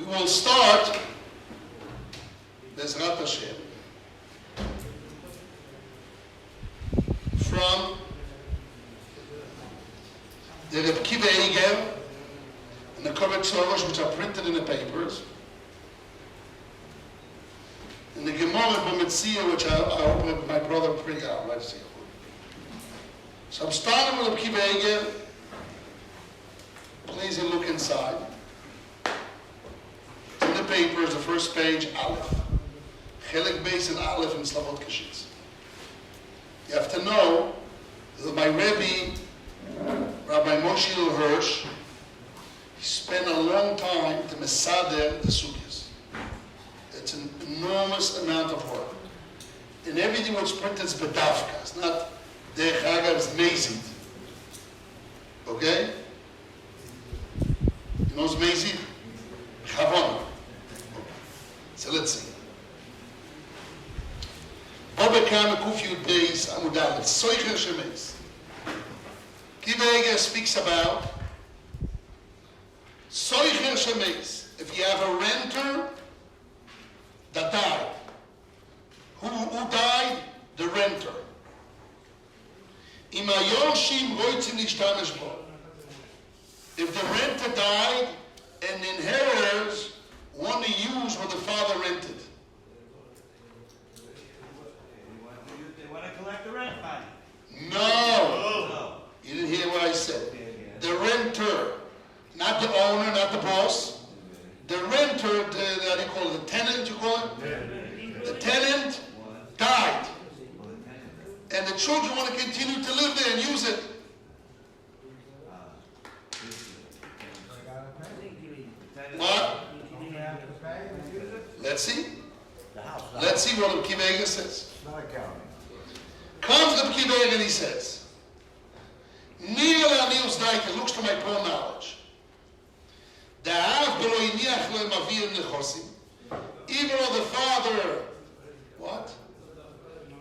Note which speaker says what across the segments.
Speaker 1: We will start Bezrat Hashem from the Reb Kiva Eger and the Kovet Shorosh, which are printed in the papers, and the Gemara B'Metzia, which I hope my brother print out. Let's see. So I'm starting with Reb Kiva Eger. Please look inside. In the papers, the first page, Aleph. Chelik Beis and Aleph in Slavot Kashitz. You have to know that my Rebbe, Rabbi Moshe Hirsch, he spent a long time to mesader the sugyas. It's an enormous amount of work. And everything was printed is bedavka. It's not derech agav, it's mezid. Okay? You know what's mezid? Chavon. So let's see. Obekam Kuf Yud Beis Amud Aleph. Soicher Shemeis. Kiva Eger speaks about Soicher Shemeis. If you have a renter that died. Who died? The renter. Im hayorshim roitzim nishtamesh bo. If the renter died and the inheritors want to use what the father rented.
Speaker 2: They want to collect the rent money.
Speaker 1: No. You didn't hear what I said. The renter, not the owner, not the boss. The renter, how do you call it? The tenant, you call it? The tenant died. And the children want to continue to live there and use it. What? Let's see. Let's see what Reb Kiva Eger says. Comes Reb Kiva Eger and he says, Nir le'anius daita, looks to my poor knowledge. Da'av b'lo iniach lo mavir nechosim. Even though the father, what?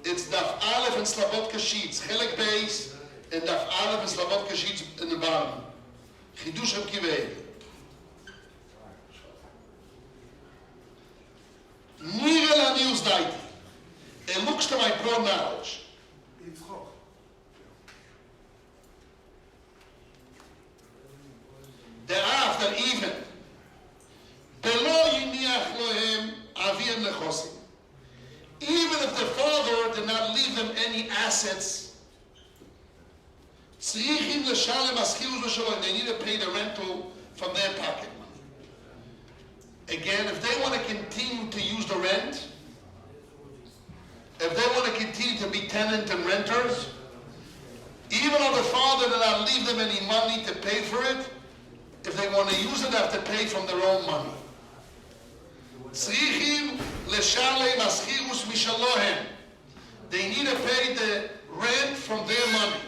Speaker 1: It's Daf Aleph and Slavot Kashitz, Chelik Beis, and Daf Aleph and Slavot Kashitz in the bottom. Chidush Reb Kiva Eger. It looks to my poor knowledge. Thereafter, even if the father did not leave them any assets, they need to pay the rental from their pocket. Again, if they want to continue to use the rent, if they want to continue to be tenant and renters, even though the father did not leave them any money to pay for it, if they want to use it, they have to pay from their own money. They need to pay the rent from their money.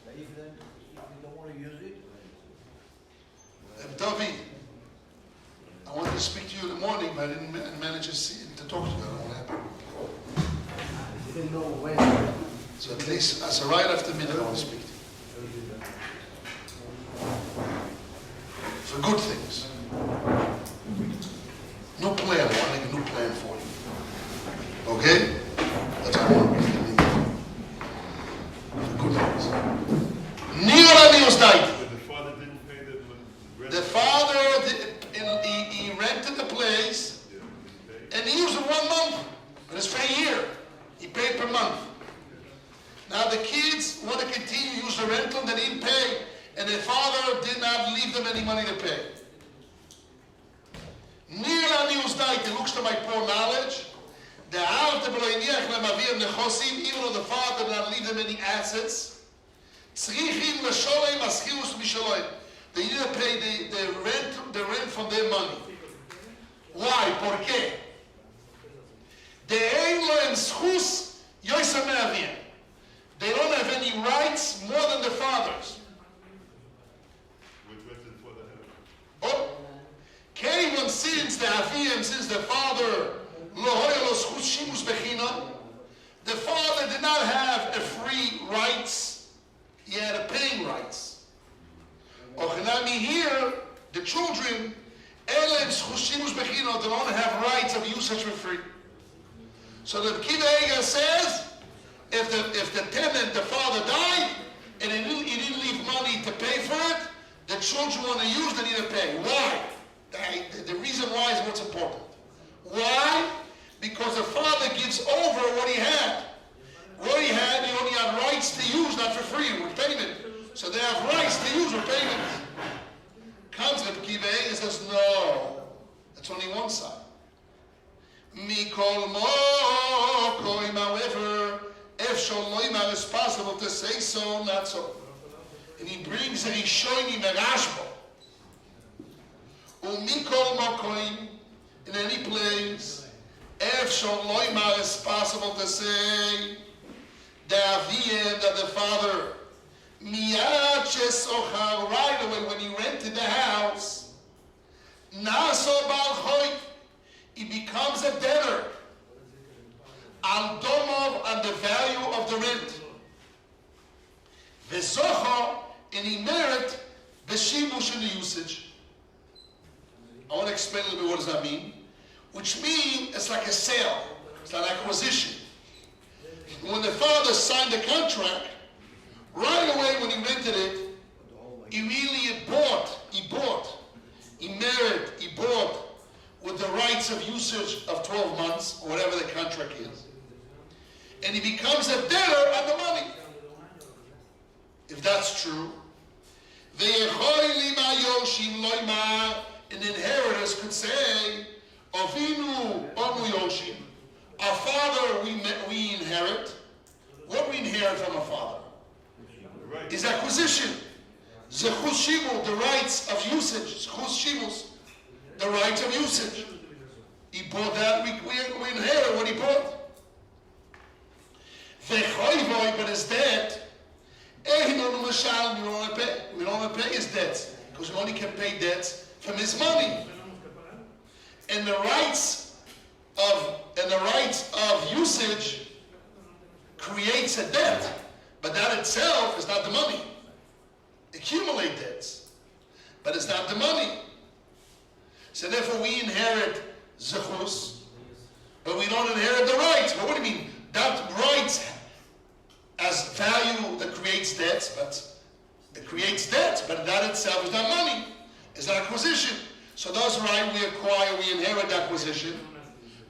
Speaker 3: If they don't want to use it?
Speaker 1: David, I wanted to speak to you in the morning, but I didn't manage to talk to you. I don't know what happened.
Speaker 3: I didn't know when.
Speaker 1: So at least, as a right after minute, I want to speak to you. For good things. New plan. I want to make a new plan for you. Okay? That's what I want to make. For good things.
Speaker 4: The father didn't pay the rent.
Speaker 1: The father, he rented the place, and he used it 1 month, but it's for a year. He paid per month. Now the kids want to continue to use the rental, they didn't pay, and their father did not leave them any money to pay. It looks to my poor knowledge. Even though the father did not leave them any assets, they need to pay the rent from their money. Why? ¿Por qué? They don't have any rights more than the fathers. Oh, Kevin, since the father, the father did not have a free rights, he had a paying rights. Here, the children, but they don't have rights of usage for free. So the Kiva says, if the tenant, the father died, and he didn't leave money to pay for it, the children want to use, they need to pay. Why? The reason why is what's important. Why? Because the father gives over what he had. What he had, he only had rights to use, not for free, with payment. So they have rights to use with payment. Comes with Kiva and says, no, that's only one side. Mikol mokoim, however, if Sholoimar is possible to say so, not so. And he brings a Rishonim a Rashba. Umikol mokoim, in any place, if Sholoimar is possible to say, that the father, miyad shesochar, right away when he rented the house, naso bal choy, he becomes a debtor. Al domov, on the value of the rent. V'zocho, and he merit the shibush in the usage. I want to explain a little bit what does that mean. Which means it's like a sale. It's like an acquisition. When the father signed the contract, right away when he rented it, he really bought, with the rights of usage of 12 months, or whatever the contract is. And he becomes a debtor on the money. If that's true, an inheritors could say, Avinu Onu Yoshim, our father we inherit. What we inherit from a father is acquisition. Zechus Shimul, the rights of usage. Zechus Shimus, the rights of usage. He bought that, we inherit what he bought. V'choivoy, but his debt, we don't want to pay his debts, because we only can pay debts from his money. And the rights of usage creates a debt, but that itself is not the money. Accumulate debts, but it's not the money. So therefore we inherit zechus, but we don't inherit the rights. But what do you mean? That rights as value that creates debts, but it creates debts, but that itself is not money. It's an acquisition. So those rights we acquire, we inherit acquisition,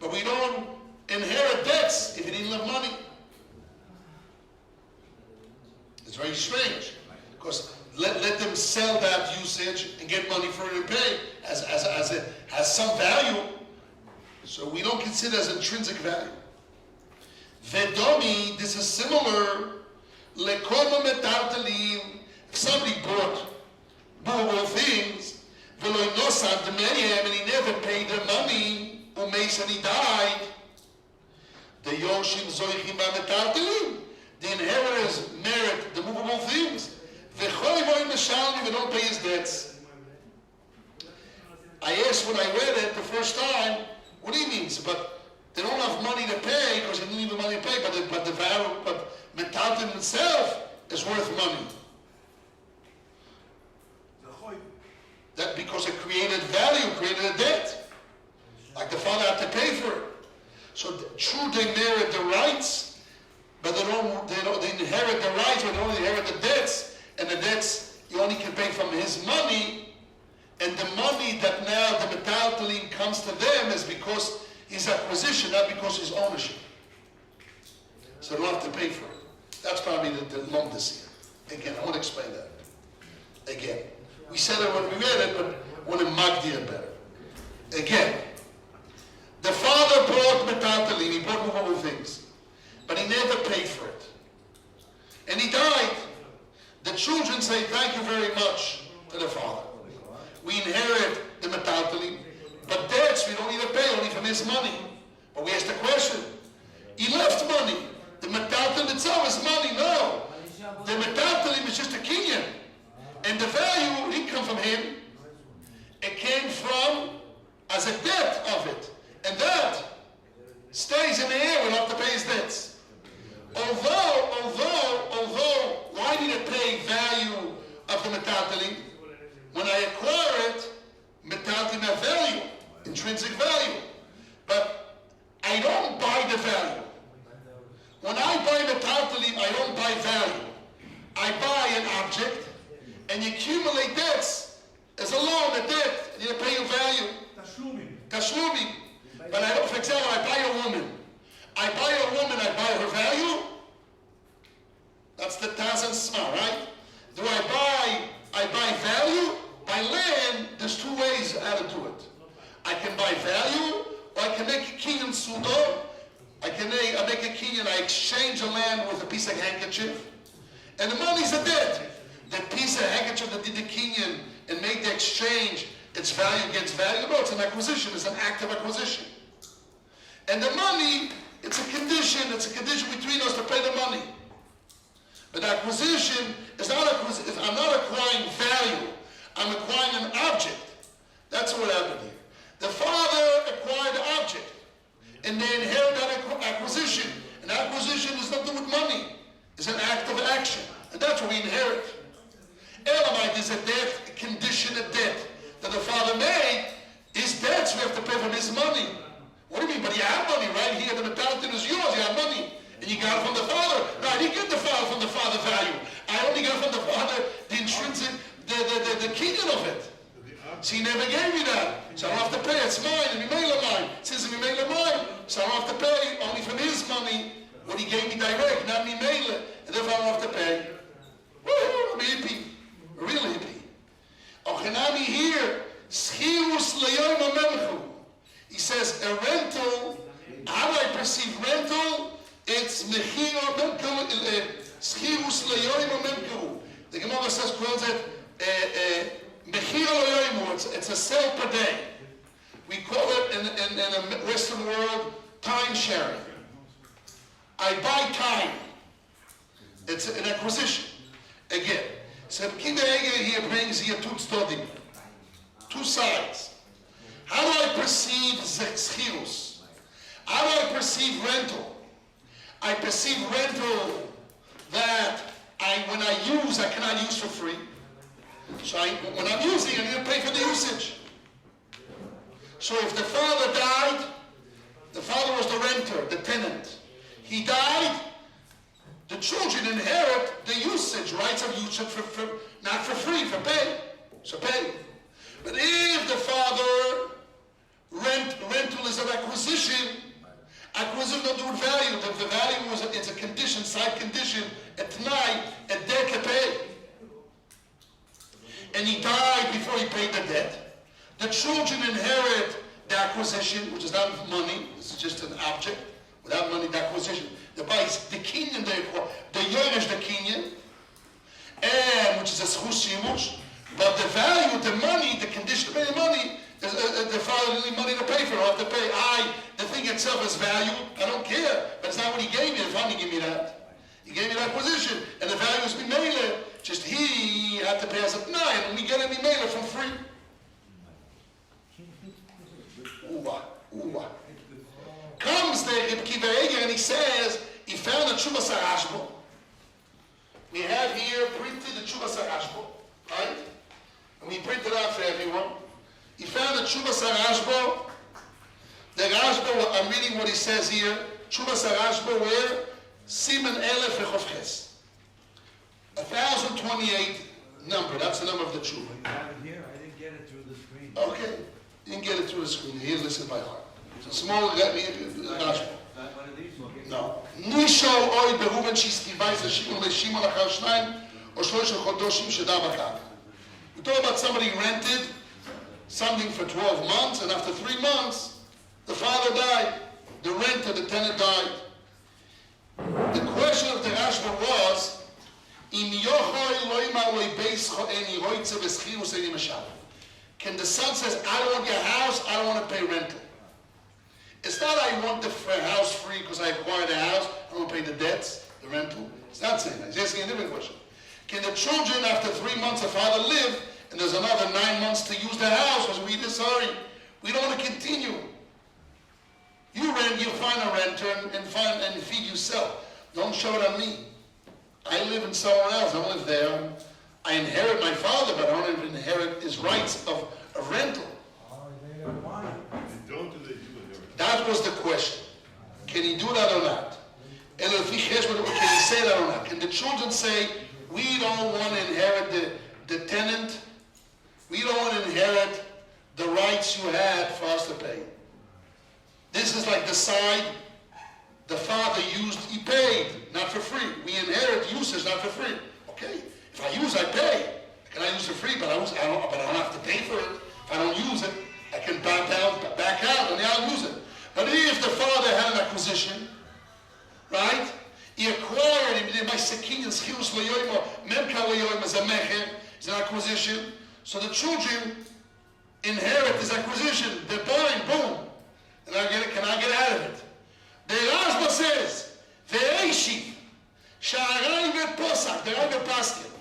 Speaker 1: but we don't inherit debts if you didn't have money. It's very strange, because let them sell that usage and get money for it and pay as it has some value. So we don't consider it as intrinsic value. Vedomi, this is similar. Lekono metartalim. If somebody bought movable things, veloy nosan demeniam, and he never paid the money, umeis, and he died. The yoshim zoichim ba'metartalim. The inheritors merit the movable things. V'choivoy meshalim, they don't pay his debts. I asked when I read it the first time, what do you mean? But they don't have money to pay because they didn't even money to pay. But the value, but metalton itself is worth money. That because it created value, created a debt, like the father had to pay for it. So true, they merit the rights, but they inherit the rights, but they don't inherit the debts. And the debts you only can pay from his money, and the money that now the metalton comes to them is because his acquisition, not because his ownership. So they don't have to pay for it. That's probably the lumdus here. Again, I want to explain that. Again, we said it when we read it, but I want to magdir better. Again, the father bought metalton, he bought movable things, but he never paid for it. And he died. The children say, thank you very much to the father. We inherit the metalton, but debts we don't need to pay, only from his money. But we ask the question, he left money. The metalton itself is money. No. The metalton is just a kinyan. And the value didn't come from him. It came from as a debt of it. And that stays in the air. We don't have to pay his debts. Although, why did it pay value of the metalton? When I acquire it, metalton have value, intrinsic value. When I buy metaltalim, I don't buy value. I buy an object, and you accumulate debts as a loan, a debt, and you pay your value. Tashlumim. But I don't, for example, I buy a woman. I buy her value. That's the Tazan Sma, right? Do I buy value? By land, there's two ways added to it. I can buy value, or I can make a kinyan sudo. I make a kinyan, I exchange the land with a piece of handkerchief. And the money's a debt. That piece of handkerchief that did the kinyan and made the exchange, its value against value. No, it's an acquisition. It's an act of acquisition. And the money, it's a condition between us to pay the money. But acquisition is not acquisition. I'm not acquiring value. I'm acquiring an object. That's what happened here. The father acquired the object, and they inherit that acquisition. And acquisition has nothing to do with money. It's an act of action, and that's what we inherit. Elamite is a debt, a condition, a debt that the father made. His debts we have to pay from his money. What do you mean? But you have money, right? Here, the metalton is yours. You have money. And you got it from the father. No, I didn't get the father from the father value. I only got from the father the intrinsic, the kinyan of it. So he never gave me that. So I don't have to pay. It's mine. And Mimela mine. Since it's Mimela mine, so I don't have to pay only from his money what he gave me direct, not Mimela. And therefore I don't have to pay. Woo, I'm hippie. Real hippie. Ochenami here, Schirus leyoim amemchu. He says a rental, how do I perceive rental? It's mechir amemchu, Schirus leyoim amemchu. The Gemara says, quotes it, mechir leyoim, it's a sale per day. We call it in the Western world time sharing. I buy time. It's an acquisition. Again, so Kiva Eger here brings here two sides. How do I perceive schirus? How do I perceive rental? I perceive rental that when I use, I cannot use for free. So when I'm using, I need to pay for the usage. So if the father died, the father was the renter, the tenant. He died, the children inherit the usage, rights of usage, not for free, for pay. So pay. But if the father, rental is an acquisition don't do with value. The value it's a condition, side condition, a t'nai, a debt to pay. And he died before he paid the debt. The children inherit the acquisition, which is not money, it's just an object. Without money, the acquisition. The buys the kinyan, the yoresh the kinyan, and which is a schus shimush. But the value, the money, the condition of paying money, the father didn't need money to pay for it. I have to pay. The thing itself is value. I don't care. But it's not what he gave me. The father gave me that. He gave me the acquisition, and the value is mimela. Just he had to pay us at night, and we get it mimela from free. Comes the Reb Kiva Eger and he says he found a Tshuva Sarashbo. We have here printed the Tshuva Sarashbo, right? And we printed out for everyone. He found the Tshuva Sarashbo. The Rashbo, I'm reading what he says here. Tshuva Sarashbo where? Siman Elef Echofches. 1028 number. That's the number of the Tshuva.
Speaker 2: I have it here. I didn't get it through the screen.
Speaker 1: Okay. You didn't get it through the screen. Here, listen by heart. It's a small Rashbo.
Speaker 2: One of these will get
Speaker 1: No. Nisho oy beruben shestivais leshimon leshimon achar shnayim or shlosh chodoshim sheda bakak. We talk about somebody rented something for 12 months, and after 3 months, the father died. The renter, the tenant died. The question of the Rashba was, Im yochoy loima loy beis cho'eni hoitze v'schirus eni mashal. Can the son says, I don't want your house, I don't want to pay rental. It's not I want the house free because I acquired a house, I don't want to pay the debts, the rental. It's not saying that. He's asking a different question. Can the children, after 3 months, the father live, and there's another 9 months to use the house because we sorry, we don't want to continue. You rent, you find a renter and feed yourself. Don't show it on me. I live in somewhere else. I don't live there. I inherit my father, but I don't even inherit his rights of rental.
Speaker 4: They don't do they do it.
Speaker 1: That was the question. Can he do that or not? Can you say that or not? Can the children say, we don't want to inherit the tenant? We don't want to inherit the rights you had for us to pay. This is like the side the father used, he paid, not for free. We inherit usage, not for free. Okay, if I use, I pay. Can I use for free? But I don't have to pay for it. If I don't use it, I can back out, and I'll use it. But if the father had an acquisition, right? He acquired him by sekin and schilus loyoyma, memka loyoyma is a mecher, is an acquisition. So the children inherit this acquisition. They're buying, boom. And can I get out of it? The Rashba says, Ve'eshi, sha'arai ve'posach, the Rai ve'paskin,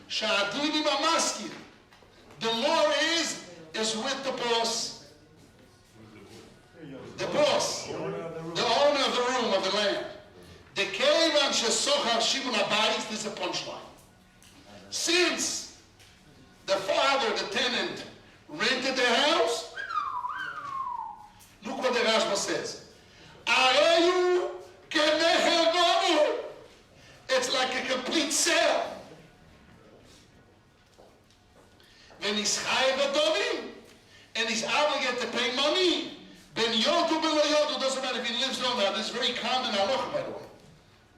Speaker 1: sha'adini ma'maskin. The law is with the boss. The boss. The owner of the room, of the land. The Kevan shesochar Shimon Abayis, this is a punchline. Since the father, the tenant, rented the house, look what the Rashba says. Areyu kemecher gomu. It's like a complete sale. When he's chayav adovim, and he's obligated to pay money, ben yodu b'lo yodu, doesn't matter if he lives or not. This is very common halacha, by the way.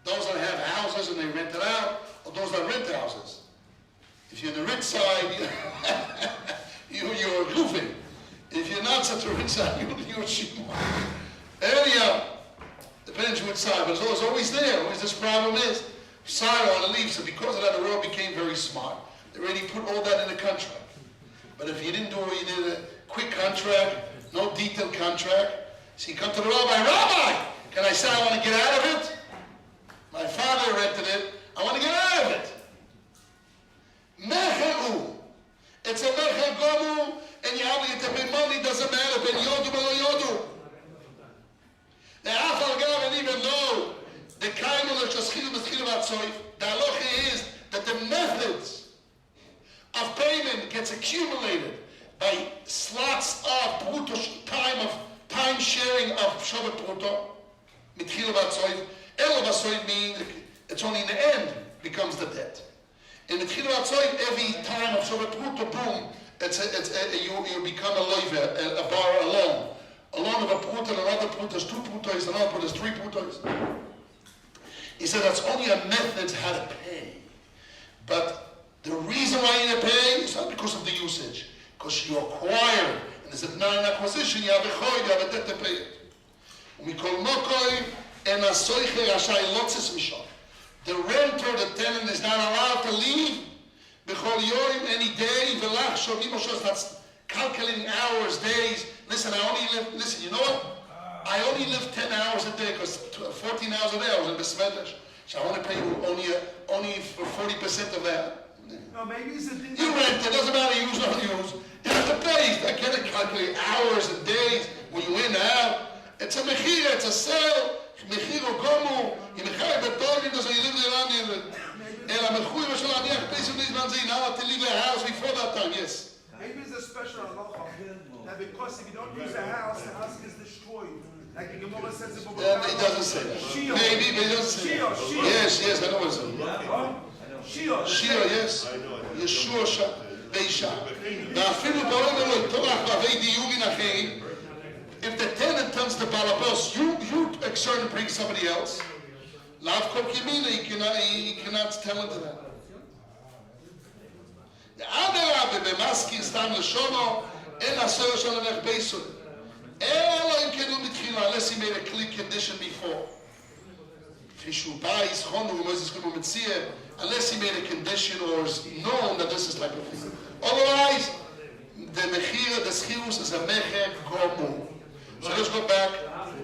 Speaker 1: Those that have houses and they rent it out, or those that rent houses. If you're in the rich side, you're roofing. If you're not such a rich side, you're shima. Anyhow, depends which side, but it's always there. Always this problem is, Sarah on the leaves, so because of that, the world became very smart. They already put all that in the contract. But if you didn't do it, you did a quick contract, no detailed contract. So you come to the rabbi, can I say I want to get out of it? My father rented it, I want to get out of it. Mecheru. It's a mecher gomu, and you have to pay money, doesn't matter, ben yodu, ben yodu. The Afal Gav, and even though the Kaimel of Shaschilu Meschil Vatsoif, the halacha is that the methods of payment gets accumulated by slots of bruto time sharing of Shabbat Bruto, Mitchil Vatsoif. El Vatsoif means it's only in the end becomes the debt. In Mitchil Vatsoif, every time of Shabbat Bruto, boom, you become a loiver, a bar alone. A loan of a pruta, another pruta is 2 prutas, another pruta is 3 prutas. He said that's only a method how to pay. But the reason why you need to pay is not because of the usage. Because you acquire, and there's not an acquisition, you have a choy, you have a debt to pay it. The renter, the tenant is not allowed to leave. Any day, that's calculating hours, days. Listen, you know what? I only live 10 hours a day because 14 hours a day I was in Besmedesh. So I want to pay you only for 40% of that.
Speaker 5: No, maybe it's a thing.
Speaker 1: You rent, it doesn't matter use or not use. You have to pay. I can't calculate hours and days when you in and out. It's a mechira, it's a sale. Mechiro gomu. You mechira betovim, doesn't you live there around El ha-mechuy v'shel ha'aniach pesim nizman zeh. Now I have to leave the house before that time, yes.
Speaker 5: Maybe it's a special halacha that because if you don't use the house is destroyed. Like the Gemara says in
Speaker 1: It doesn't say that.
Speaker 5: Shiur.
Speaker 1: Maybe, but it doesn't say that.
Speaker 5: Shiur.
Speaker 1: Yes, I know what it's saying.
Speaker 5: Shiur.
Speaker 1: Shiur, yes. Yeshua Beisha. Va'afilu ba'olam lo torach ba'vei diyurin acherim. If the tenant turns to balabos, you exert and bring somebody else. Lav kol kimina, he cannot tell him to that. The Adarabbe b'maskir stam l'shono en aser shon alech beisun. Unless he made a clear condition before. Unless he made a condition or is known that this is type of thing. Otherwise, the mechira, the schirus is a mecher gomu. So let's go back.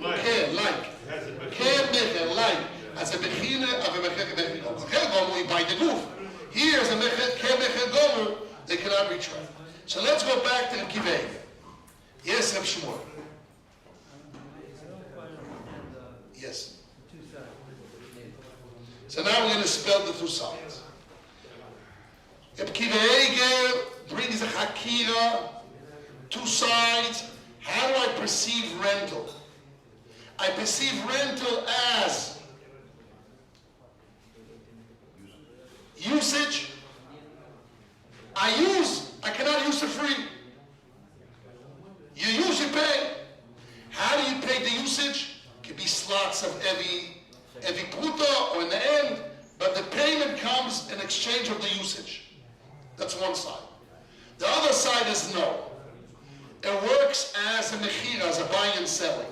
Speaker 1: Care, like. Care, mecher, like. As a mechira of a mecher gomu. Mecher gomu, you buy the goof. Here is a mecher gomu, they cannot retract. So let's go back to the kivei. Yes, Reb Shmuel. Yes. So now we're going to spell the 2 sides. Reb Kiva Eger brings a hakira, 2 sides. How do I perceive rental? I perceive rental as usage. I cannot use for free. You use, you pay. How do you pay the usage? It could be slots of every pruta or in the end, but the payment comes in exchange of the usage. That's one side. The other side is no. It works as a mechira, as a buying and selling.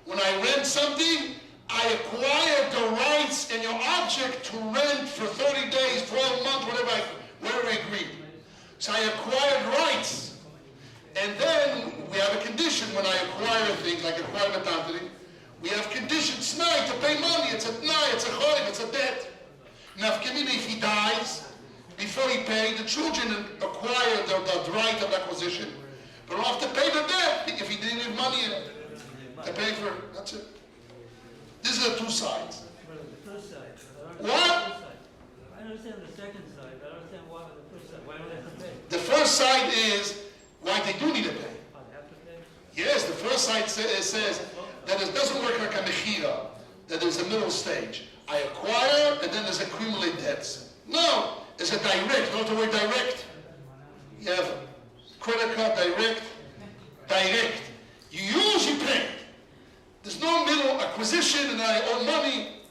Speaker 1: When I rent something, I acquire the rights in your object to rent for 30 days, 12 months, whatever I agreed. So I acquired rights. And then we have a condition when I acquire things, like acquire matantri. We have conditions, tonight, to pay money. It's a tonight, it's a choiv, it's a debt. Now, if he dies, before he paid, the children acquire the right of acquisition. But don't have to pay the debt if he didn't have money to pay for it. That's it. These are the two sides.
Speaker 6: The first side.
Speaker 1: What?
Speaker 6: I understand the second side, but I don't understand why the first side. Why don't they have to pay?
Speaker 1: The first side is why they do need to pay.
Speaker 6: Oh, they have to pay?
Speaker 1: Yes, the first side says that it doesn't work like a mechira, that there's a middle stage. I acquire, and then there's accumulate debts. No, it's a direct. You know the word direct? You have credit card, direct. You use, you pay. There's no middle acquisition, and I owe money.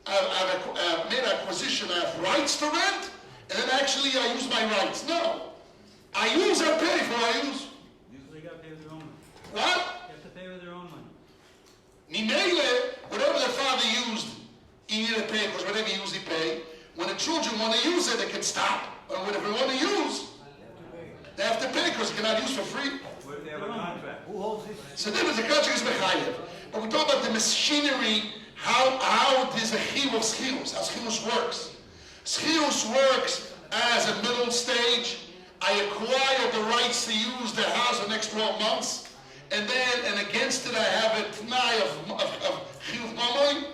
Speaker 1: I've made acquisition, I have rights to rent, and then actually I use my rights. No. I use, I pay for I use.
Speaker 6: They got to pay with their own money.
Speaker 1: What?
Speaker 6: They have to pay with their own money.
Speaker 1: Mimele, whatever the father used, he needed to pay, because whatever he used, he paid. When the children want to use it, they can stop. But whatever they want to use, they have to pay, because they cannot use for free.
Speaker 2: What if they have a contract?
Speaker 3: Who holds this?
Speaker 1: So then the contract is mechayev. But we talk about the machinery, how there's a chiyuv of schirus, how schirus works. Schirus works as a middle stage. I acquire the rights to use the house for the next 12 months, and against it I have a t'nai of chiyuv mamoy.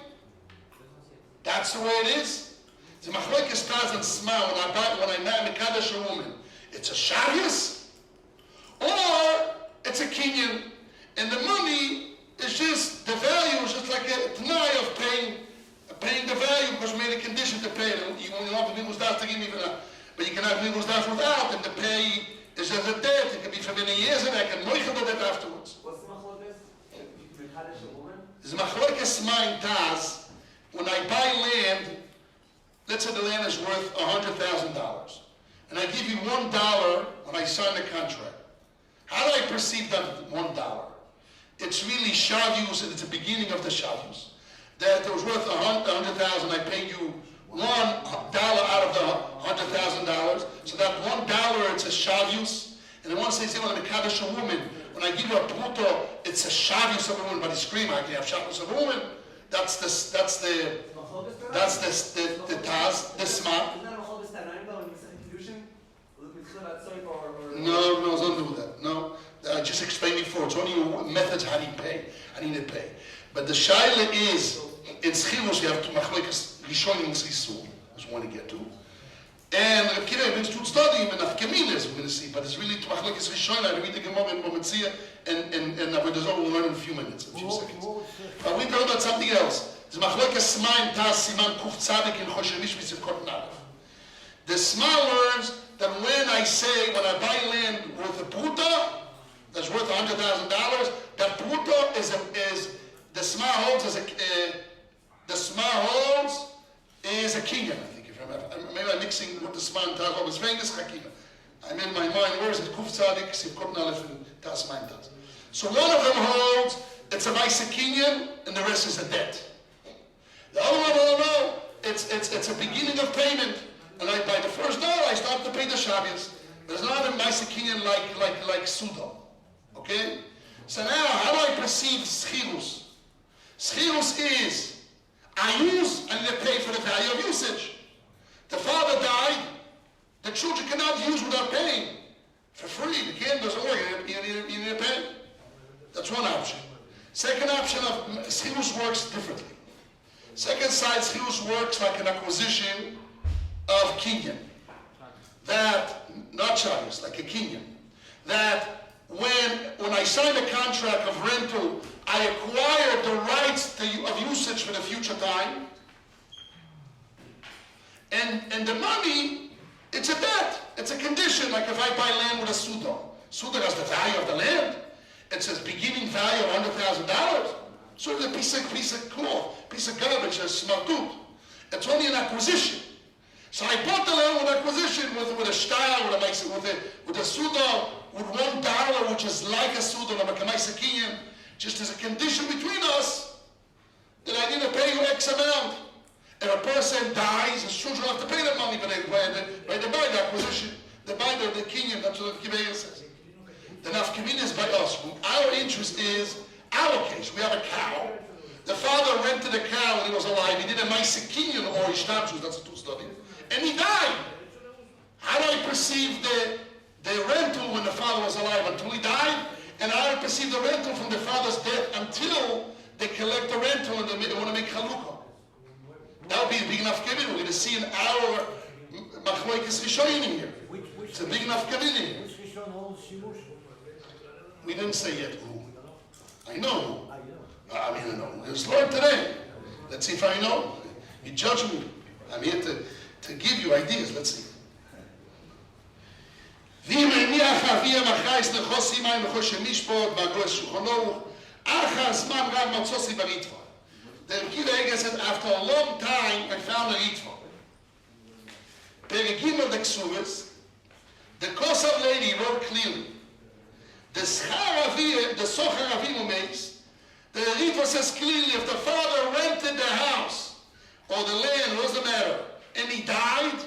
Speaker 1: That's the way it is. The machlokes taz and sma when I marry mekadosh a woman, it's a shavyus or it's a kinyan, and the money is just the value is just like a t'nai of paying the value because we made a condition to pay it. You don't have to be to give me even a. But you can have legal stuff without, and the pay is as a debt. It can be for many years, and I can moichel the debt afterwards.
Speaker 7: What's the machlokes? Mekadosh a woman?
Speaker 1: There's a machlokes mine taz. When I buy land, let's say the land is worth $100,000, and I give you $1 when I sign the contract. How do I perceive that $1? It's really shavyus, and it's the beginning of the shavyus. That it was worth $100,000, I paid you $1 out of the $100,000. So that $1, it's a shavyus. And then once they say, well, I'm a kaddish a woman. When I give you a pruto, it's a shavyus of a woman. But they scream, I can have shavyus of a woman. That's the taz, the smart.
Speaker 7: Isn't that machlokes tanaim though in Kiddushin?
Speaker 1: No, don't do that. No, I just explained before. It's only methods how do you pay. I need to pay. But the shaila is, in schirus you have to machlokes rishonim l'sisur, as we want to get to. And Reb Kiva brings to study in Afkemiles, we're going to see, but it's really to machlokes rishonim. I read the Gemara in Bometzia, and Avodah Zarah we'll learn in a few minutes, a few seconds. But we talk about something else. There's machlokes Sma and Taz Siman Kuf Tzadik in Choshen Mishmi Sivkot Nalef. The Sma learns that when I buy land worth a pruta, that's worth $100,000, that pruta is the Sma holds as a kinyan, I think. If maybe I'm mixing with the Sma and Taz. What was famous Hakima. I'm in my mind. Where is it? Kuf Tzadik Sivkot Nalef and Taz Sma and Taz. So one of them holds it's a nice kinyan, and the rest is a debt. The other one, oh no, it's a beginning of payment. And by the first dollar, I start to pay the shavyus. There's not a nice kinyan like Suda. Okay? So now, how do I perceive schirus? Schirus is, I need to pay for the value of usage. The father died, the children cannot use without paying. For free, the kid doesn't work, you need to pay. That's one option. Second option of schirus works differently. Second side, schirus works like an acquisition of kinyan. That, not shavyus, like a kinyan. That when I sign a contract of rental, I acquire the rights of usage for the future time. And And the money, it's a debt. It's a condition, like if I buy land with a Suda. Suda has the value of the land. It says beginning value of $100,000. So it's a piece of cloth, piece of garbage, a smartut. It's only an acquisition. So I bought the land with acquisition with a style, with a Suda, with $1, which is like a Suda, just as a condition between us, that I need to pay you X amount. If a person dies, his children have to pay that money, but they buy the acquisition, they buy the kinyan, that's what the Kiveya says. The nafkamin is by us. Our interest is our case. We have a cow. The father rented a cow when he was alive. He did a ma'aseh kinyan or ishtabshus, that's a two-study. And he died. How do I perceive the rental when the father was alive until he died? And how do I perceive the rental from the father's death until they collect the rental and they want to make halukah? That would be a big enough kavin. We're going to see in our machloekes rishonim here. It's a big enough kavin here.
Speaker 3: Which Rishon holds shimush?
Speaker 1: We didn't say yet who. I know who. I know. It's Lord today. Let's see if I know. You judge me. I'm here to give you ideas. Let's see. The Kiveya said, after a long time, I found a ritva. Perigim of the Ksuvis, the Kosav lady wrote clearly, the Sochar Avinu makes, the ritva says clearly, if the father rented the house, or the land, what's the matter, and he died,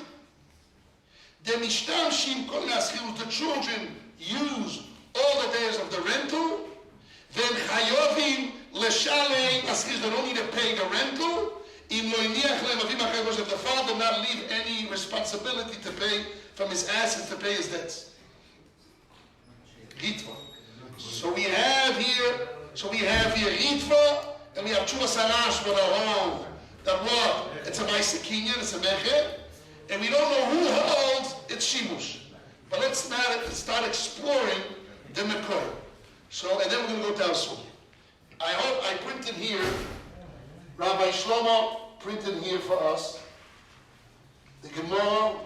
Speaker 1: the Mishtamshim Kol Naschirut, the children use all the days of the rental, then Chayovim Leshalei Aschir, they don't need to pay the rental. If the father did not leave any responsibility to pay from his assets to pay his debts. Ritva. So we have here Ritva, and we have Chuvas Harash with our home. That what? It's a ma'aseh kinyan, it's a mecher, and we don't know who holds its shimush. But let's start exploring the mekor. So, and then we're going to go to our sugi. I hope I printed here, Rabbi Shlomo printed here for us, the Gemara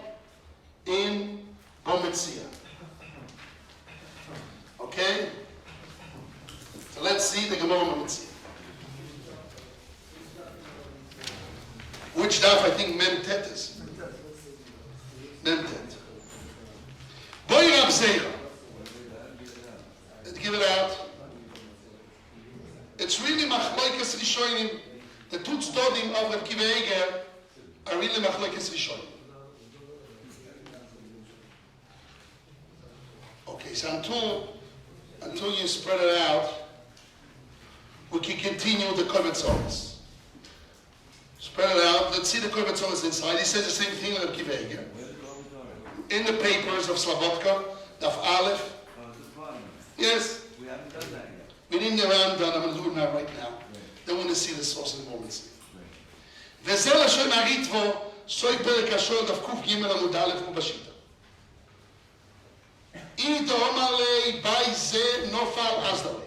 Speaker 1: in Bometzia. Okay? So let's see the Gemara in Bometzia. Which daf I think Mem Tet is? Mem Tet. Boy Rab Zeira. Let's give it out. It's really machloekes rishonim. The two studim of Reb Kiveya are really machloekes rishonim. Okay, so until you spread it out, we can continue the Talmudic. Spread it out. Let's see the Talmudic inside. He says the same thing like Reb Kiveya. In the papers of Slobodka, Daf Aleph. Yes.
Speaker 2: We haven't done that yet.
Speaker 1: We didn't get around done. I'm going to do it now, right now. Then we're going to see the source in a moment. וזה לשון הריטבו, סוי פרק השור דף ק"ג עמוד א' ובשיטה. אם תאמר לי, by זה נופל אז דלי.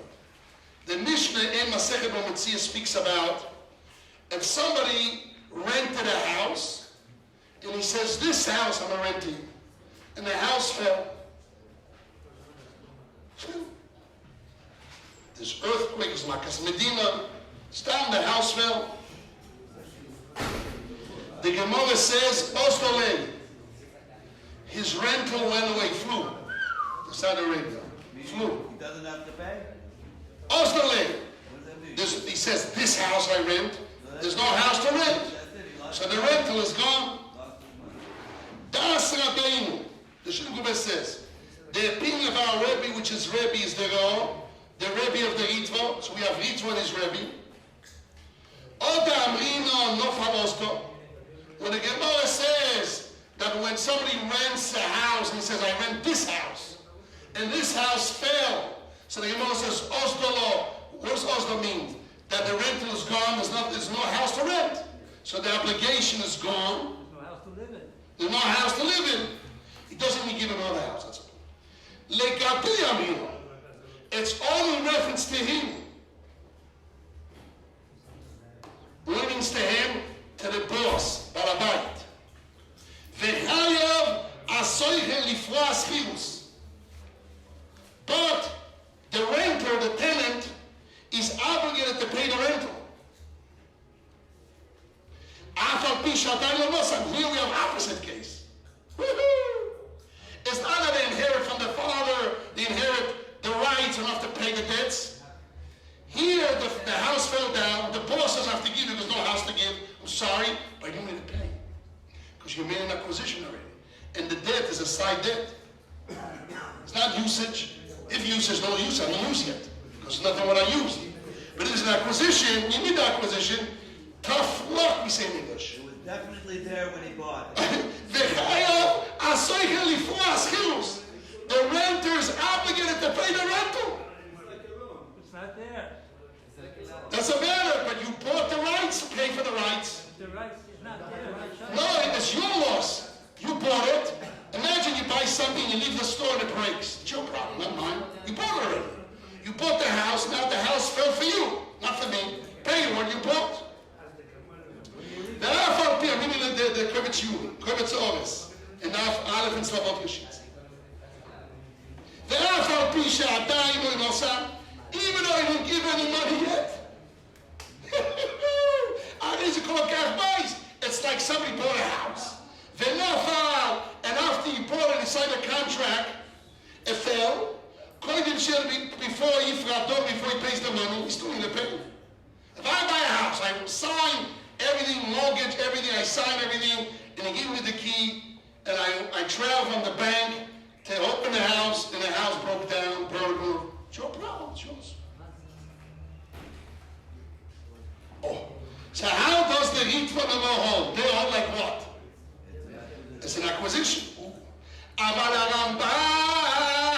Speaker 1: The Mishnah in Masechet Bometzia speaks about if somebody rented a house and he says, this house I'm renting, and the house fell. This earthquake is Makas Medina. Stam, the house fell. The Gemara says, Ostole, his rental went away, flew. To Saudi Arabia. Flew.
Speaker 2: He doesn't have to pay?
Speaker 1: Ostole.
Speaker 2: What does that mean?
Speaker 1: He says, this house I rent. There's no house to rent. So the rental is gone. Das Rabbeinu. The Shulchan says, the opinion of our Rebbe, which is Rebbe, is the Rebbe of the Ritva. So we have Ritva and his Rebbe. Oda Amrino Nofalosto. When the Gemara says that when somebody rents a house and he says, I rent this house, and this house fell, so the Gemara says, Osdolo. What does Osdolo mean? That the rental is gone, there's no house to rent. So the obligation is gone.
Speaker 6: No house to live in.
Speaker 1: There's no house to live in. He doesn't even give him another house. That's all. It's only reference to him. Reference to him, to the boss, Barabayit. Here we have opposite case. Woo-hoo! It's not that they inherit from the father, they inherit the rights and have to pay the debts. Here, the house fell down, the boss doesn't have to give you, there's no house to give. I'm sorry, but you need to pay. Because you made an acquisition already. And the debt is a side debt. It's not usage. If usage, no use, I don't use yet. Because it's nothing what I use. But it is an acquisition, you need the acquisition. Tough luck, we say in English.
Speaker 2: It was definitely there when he bought it.
Speaker 1: The renter is obligated to pay the rental.
Speaker 6: It's not there.
Speaker 1: Doesn't matter, but you bought the rights, pay for the rights.
Speaker 6: The rights is not there.
Speaker 1: No, it's your loss. You bought it. Imagine you buy something, you leave the store and it breaks. It's your problem, not mine. You bought it already. You bought the house, now the house fell for you, not for me. Pay what you bought. ואף על פי, אני מלמד קובץ שיעור, קובץ אורס, א' אין סלבות ישיץ. ואף על פי שעדיין הוא נוסע, even though he didn't give any money yet. It's like somebody bought a house. ונפל, and after he bought it, he signed a contract, it fell. Before he pays the money, he's still going to pay. If I buy a house, I will sign everything, mortgage, everything, I sign everything, and they give me the key, and I travel from the bank to open the house, and the house broke down, burgled. It's your problem, it's yours. Oh, so how does the Ritva number hold? They hold like what? It's an acquisition. Aval Ramban.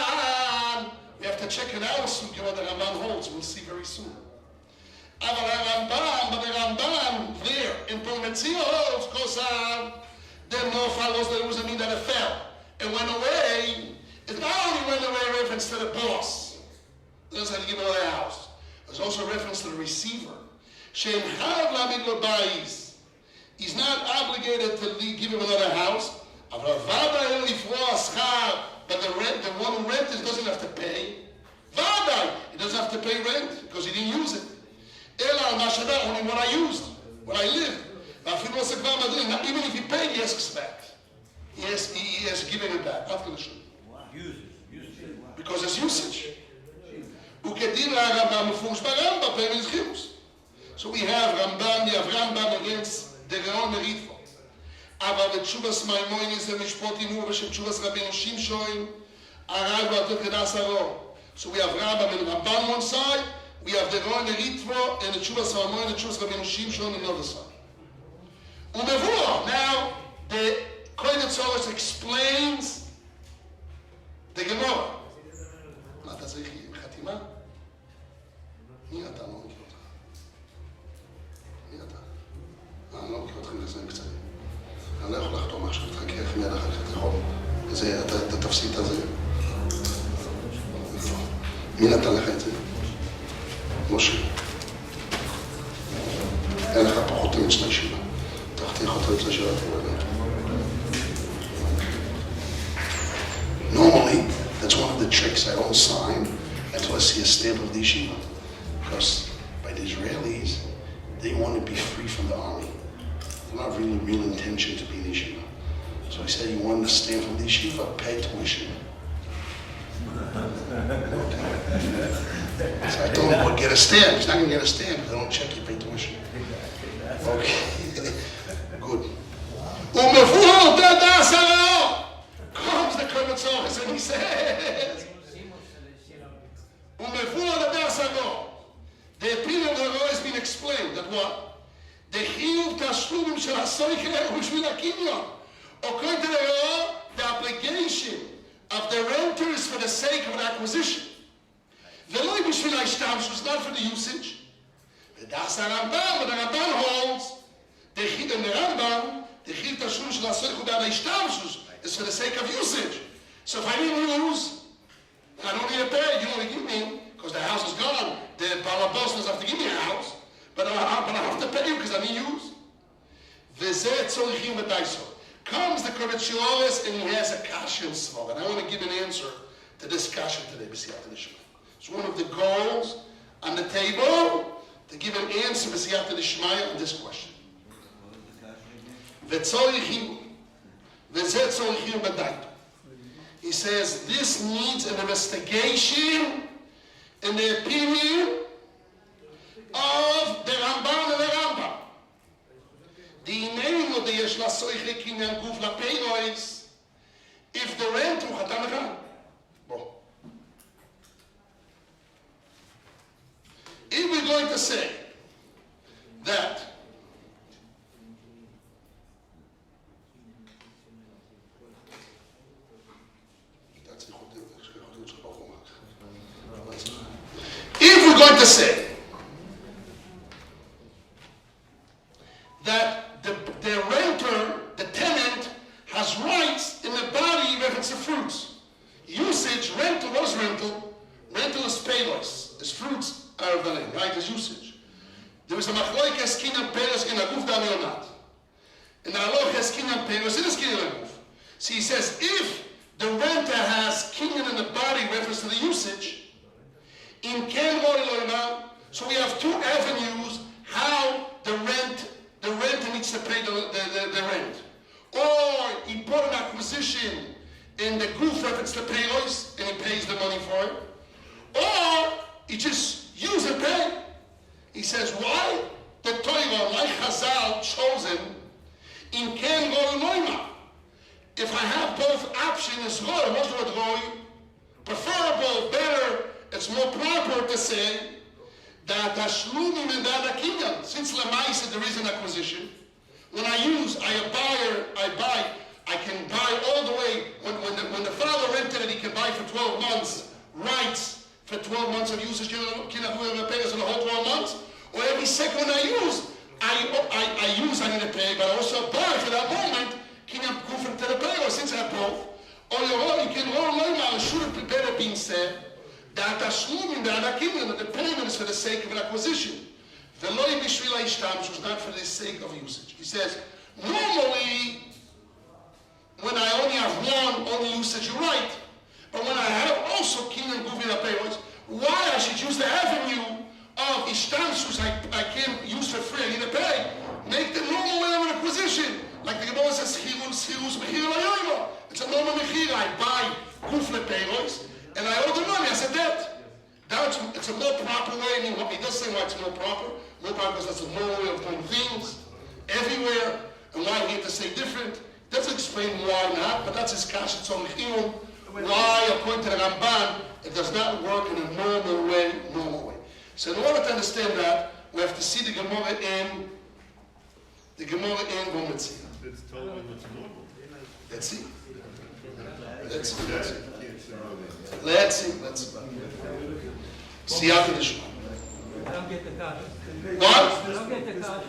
Speaker 1: We have to check it out soon, what the Ramban holds. We'll see very soon. Aval Ramban, but the Ramban there in Prometzia holds, because then no follows there was a need that it fell. It went away. It not only went away in reference to the boss. Doesn't have to give another house. There's also a reference to the receiver. Shem Hav Lamid Lobais. He's not obligated to give him another house. But the one who rents doesn't have to pay. He doesn't have to pay rent because he didn't use it. Only what I used, what I lived. Even if he paid, he asks back. He has given it back. Because it's usage. So we have Rambam against the Gaon Meritvo. Aber mit Tshuvas Maimonis the Mishpotim Hu v'shem Tshuvas Rabbeinu Shimshon Aral v'atot kedas haro. So we have Rambam and Ramban on one side, we have the Gaon Meritvo and the Tshuvas Maimonis and the Tshuvas Rabbeinu Shimshon on the other side. Umevua, now the Kohen explains the Gemara. מה אתה צריך עם חתימה? מי אתה? לא מכיר אותך. מי אתה? אני לא מכיר אותך עם חסמים קצרים. אני לא יכול לחתום עכשיו, תחכה איך מיד אחר כך אתה יכול. אתה תפסיד את זה. מי נתן לך את זה? משה. אין לך פה חותמת של הישיבה. תחתי חותמת של הישיבה. Normally, that's one of the tricks. I don't sign until I see a stamp of the yeshiva. Because by the Israelis, they want to be free from the army. They're not really real intention to be in yeshiva. So he said, you want a stamp from the yeshiva, pay tuition. So I told him, get a stamp. He's not going to get a stamp if they don't check you pay tuition. Okay. Good. Comes the Kermit's office and he says, the opinion of the law has been explained that what? The chiyuv tashlumim shel hasoicher u'shvil hakinyon. According to the law, the obligation of the renter is for the sake of an acquisition. V'loi b'shvil ha'ishtamshus, is not for the usage. V'das ha'Rambam, but the Rambam holds, the Rambam, the chiyuv tashlumim shel hasoicher u'b'ad ha'ishtamshus, is for the sake of usage. So if I didn't use, I don't need to pay. You only give me because the house is gone. The balabos doesn't have to give me a house, but I have to pay you because I didn't use. Comes the Kovetz Shiores and he has a kasha and svog, and I want to give an answer to this kasha today. It's one of the goals on the table to give an answer on this question. וצורך עיון. וזה צורך עיון בדייתו. He says, this needs an investigation in the opinion of the Ramban and the Rambam. דינינו יש לעשות קניין גוף לפיירויס, if the rent הוא חתם אחד. בוא. If we're going to say that if we're going to say that the renter, the tenant, has rights in the body reference to fruits. Usage, rental, what is rental? Rental is paylos, is fruits out of the land, right? Is usage. There is a machloikes kinyan paylos in a guf dami or not. In the halacha kinyan paylos, it is kinyan guf. So he says, if the renter has kinyan in the body reference to the usage, in ken loy, so we have two avenues how the renter needs to pay the rent. Or he put an acquisition in the goof reference to payos and he pays the money for it. Or he just use and pay. He says, why? The Torah, like Chazal, chosen in ken loy. If I have both options, what's the word? Preferable, better, it's more proper to say that Tashlumim and that Kinyan, since Lamaisa there is an acquisition, when I buy, I can buy all the way, when the father rented it, he can buy for 12 months, rights for 12 months of usage, can I do it pay us in the whole 12 months? Or every second when I use, I need to pay, but I also buy for that moment, can I go from to the pay, or since I have both, or you can roll it should have better been said, that the payment is for the sake of an acquisition. The loy b'shvila ishtamsh was not for the sake of usage. He says, normally, when I only have only usage, you're right. But when I have also kinyan guvin apayos, why I should use the avenue of ishtamshus I can use for free, I need to pay, make the normal way of an acquisition. Like the Gemara says, schirus mechir layoyma. It's a normal mechir. I buy guf lepayos, and I owe the money as a debt. It's a more proper way. I mean, he does say why it's more proper. More proper because that's a normal way of doing things everywhere. And why he had to say different. He doesn't explain why not, but that's his kash. It's on Chiyum. Why, according to the Ramban, it does not work in a normal way. So in order to understand that, we have to see the Gemara in Gometzia.
Speaker 4: It's totally what's normal.
Speaker 1: Let's see. Let's see. Siyata Dishma.
Speaker 6: I don't get the kasha.
Speaker 1: What?
Speaker 6: I don't get the kasha.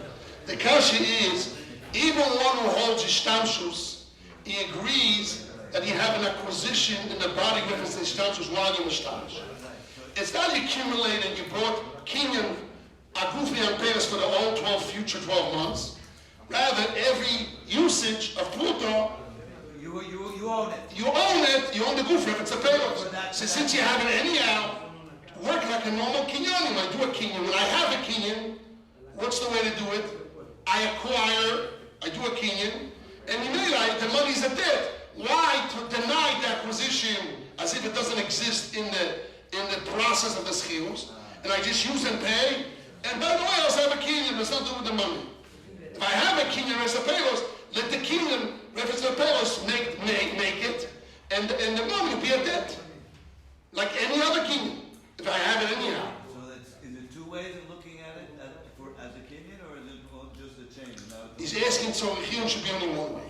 Speaker 1: The kasha is, even one who holds ishtamshus, he agrees that you have an acquisition in the body reference to ishtamshus while you're mishtash. It's not you accumulated, you bought kinyan, agufi and payers for the whole 12 months. Rather, every usage of Pluto,
Speaker 2: You own it.
Speaker 1: you own the goof reference to payers. So since you have it anyhow, work like a normal kinyan. I do a kinyan. When I have a kinyan, what's the way to do it? I do a kinyan, and the money's a debt. Why to deny the acquisition as if it doesn't exist in the process of the schilus, and I just use and pay? And by the way, I also have a kinyan. It's not to do with the money. If I have a kinyan as a payos, let the kinyan reference to the payos make it, and the money will be a debt, like any other kinyan. If I have it anyhow.
Speaker 2: So is it two ways of looking at it as a kinyan, or is it just a change?
Speaker 1: He's asking so Chiyun should be only one way.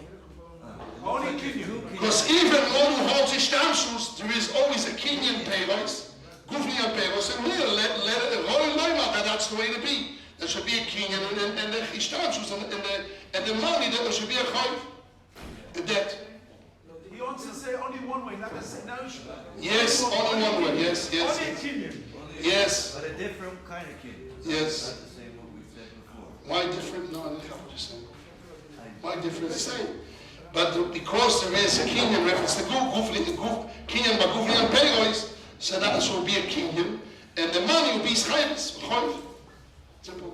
Speaker 5: Only kinyan.
Speaker 1: Because even one who holds ishtamshus, there is always a kinyan payos, gufniyan payos, and we'll let it roll that that's the way to be. There should be a kinyan and the ishtamshus and the money that there should be a chayv, the debt.
Speaker 5: He wants to say only one way, not to say no.
Speaker 1: Yes, only one way. Yes.
Speaker 5: Only a kinyan.
Speaker 1: Yes.
Speaker 2: But a different kind of kinyan.
Speaker 1: Yes.
Speaker 2: Not the same what we said before.
Speaker 1: Why different? No, I didn't know what you're saying. Why different? The same. But because there is a kinyan reference to kinyan bagufli and payos, so that will be a kinyan, and the money will be chayvus. Simple.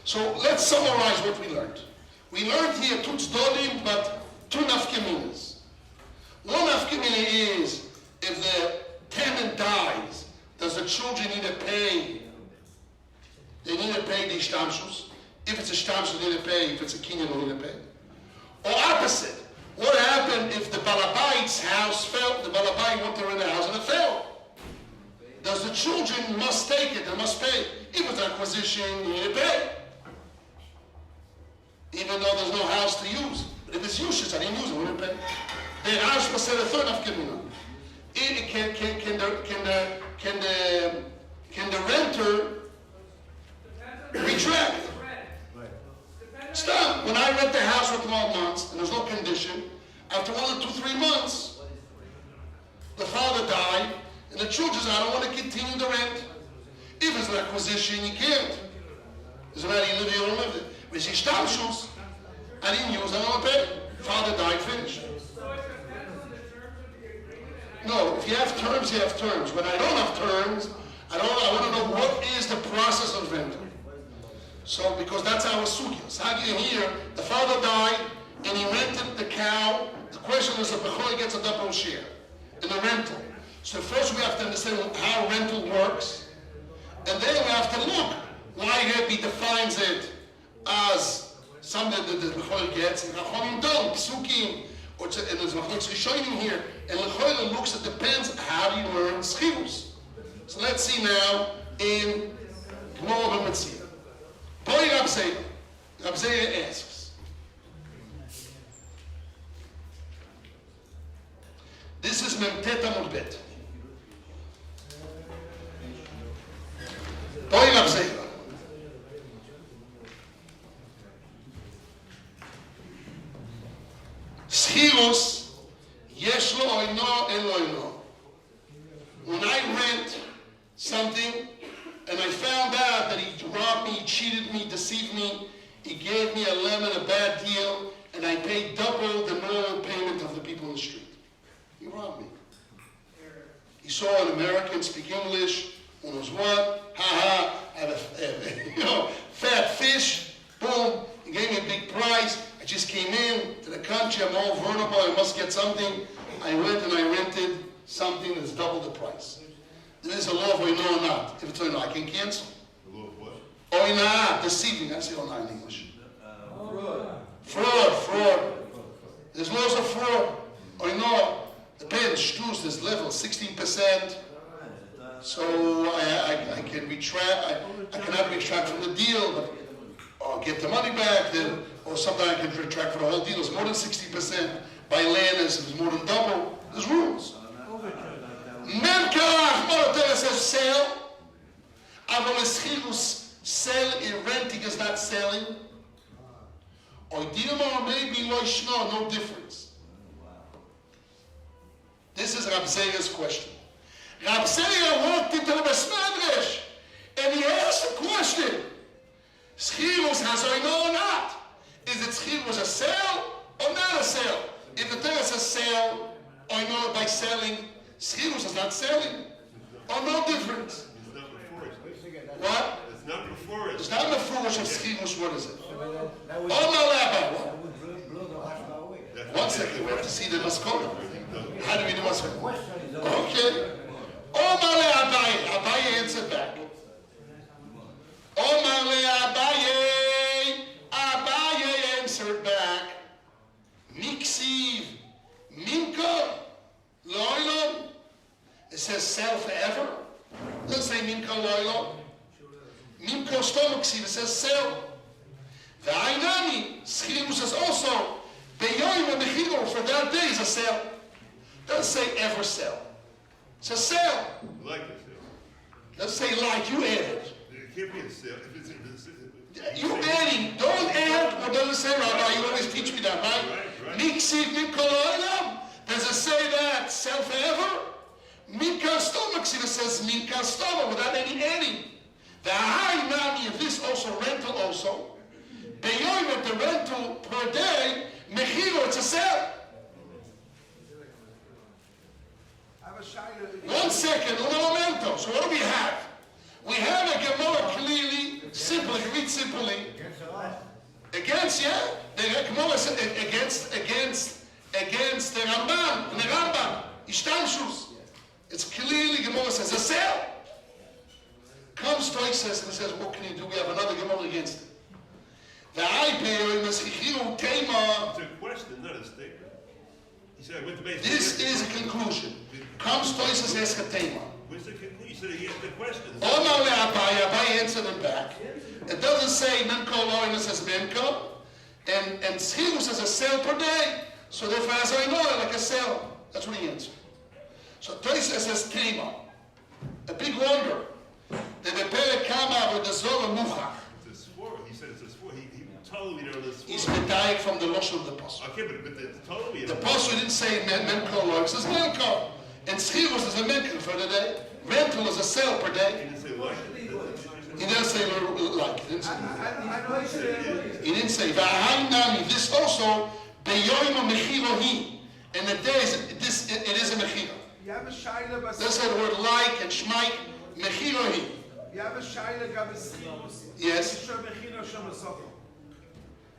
Speaker 1: So let's summarize what we learned. We learned here two tzdodim, but two nafkeminas. One nafkemina is if the tenant dies, does the children need to pay? They need to pay the shtamshus. If it's a shtamshus, they need to pay. If it's a kinyan, they need to pay. Or opposite. What happened if the balabait's house fell? The balabait went to rent a house and it fell. Does the children must take it? They must pay. If it's an acquisition, you need to pay. Even though there's no house to use. But if it's useless, I didn't use it, we didn't pay. The Rashba said a third of Gemina. Can the renter retract? Stop. When I rent the house for 12 months and there's no condition, after 1 or 2, 3 months, the father died and the children said, I don't want to continue the rent. If it's an acquisition, you can't. Doesn't matter you live here or don't live there. But if it's shtamshus, I didn't use, I don't want to pay. Father died, finished. No, if you have terms, you have terms. When I don't have terms, I want to know what is the process of rental. So, because that's our sugya. So here, the father died and he rented the cow. The question is if Bechor gets a double share in the rental. So first we have to understand how rental works. And then we have to look why Rebbe defines it as something that the Bechor gets. And Chachamim don't, Psukim. And there's Machlokes Rishonim here. And Lechoyle looks, it depends how do you learn Schirus. So let's see now in Gemara B'Metzia. Boy Rabzeya asks. This is Memtet Amud Bet. Boy Rabzeya. Schirus, yesh lo oino, en lo oino. When I rent something, and I found out that he robbed me, cheated me, deceived me, he gave me a lemon, a bad deal, and I paid double the normal payment of the people in the street. He robbed me. He saw an American speak English, who knows what, I have a fat fish, boom, he gave me a big price. I just came in to the country, I'm all vulnerable, I must get something. I went and I rented something that's double the price. There is a law of oina or not. If it's oina, I can cancel.
Speaker 4: The law of what?
Speaker 1: Oina, deceiving. I say oina in English. Fraud. There's laws of fraud. Oina, depends. Shtus, there's level 16%. So I can retract. I cannot retract from the deal, but or get the money back. Then, or sometimes I can retract for the whole deal. It's more than 60%. By land, it's more than double. There's rules. Memkar says sale. Avolischirus sell in renting is not selling. Or Dilma maybe loishno, no difference. This is Rab Zeya's question. Rab Zeya walked into the Besmedresh and he asked a question. Schirus has oino or not? Is it schirus a sale or not a sale? If the Torah says sale, oino by selling, schirus is not selling. Or no difference.
Speaker 4: It's not before it.
Speaker 1: What?
Speaker 4: It's not before it.
Speaker 1: It's not the foolish of schirus, what is it? Oh no, Rabbi. One second, we have to see the maskora. How do we do maskora? Okay. Omar Abaye. Abaye answered back. Omar Abaye. Abaye answered back. Niksiv. Minka. Loilon. It says sell forever. It doesn't say Minka Loilon. Minka stomach sieve. It says sell. The Ainani. Schirus says also. Beyoim and Mechiro for that day is a sale. Doesn't say ever sell. It's a sale.
Speaker 4: Like a sale.
Speaker 1: Doesn't say like, you added.
Speaker 4: It can't be a sale. If it's
Speaker 1: You adding. Don't add what doesn't say, Rabbi. You always teach me that, right? Niksiv Nikoloilam. Does it say that? Sell forever? Minka stomach. See, it says Minka stomach without any adding. The high nami of this also rental also. Beyoim at the rental per day. Mechiro, it's a sale. 1 second, un momento. So what do we have? We have a Gemara clearly, simply, read simply. Against, yeah? The Gemara said against the Ramban, and the Rambam. Ishtamshus. It's clearly Gemara says a sale. Comes Toy says and says, what can you do? We have another Gemara against it. The
Speaker 4: It's a question, not a statement. He said, I went to base.
Speaker 1: This is a conclusion. Comes Toy says ask a tema.
Speaker 4: What's the conclusion? He said he asked the question.
Speaker 1: Omar Abai answered him back. It doesn't say Memko Loim, it says Memko. And Schilu says a sale per day. So therefore, as I know, like a sale. That's what he answered. So Toysa says Tema. A big wonder. The Bepere Kama with the Zola Muchach.
Speaker 4: It's a swore. He said it's a swore. He totally know the swore.
Speaker 1: He's medayik from the Lashon of the Pasuk.
Speaker 4: Okay, but the totally.
Speaker 1: The Pasuk didn't say Memko Loim, it says Memko. And Schilu says a Memko for the day. Rental is a sale per day.
Speaker 4: He didn't say like.
Speaker 1: He didn't say like. He didn't say.
Speaker 5: I know
Speaker 1: He didn't say. This also beyoyim mechirohi. And the days it is a mechira.
Speaker 5: you have a shaila, but
Speaker 1: Let's say the word like and shmaik mechirohi.
Speaker 5: you have a shaila, got a schirus.
Speaker 1: Yes.
Speaker 5: Shor mechino, shor mesofo.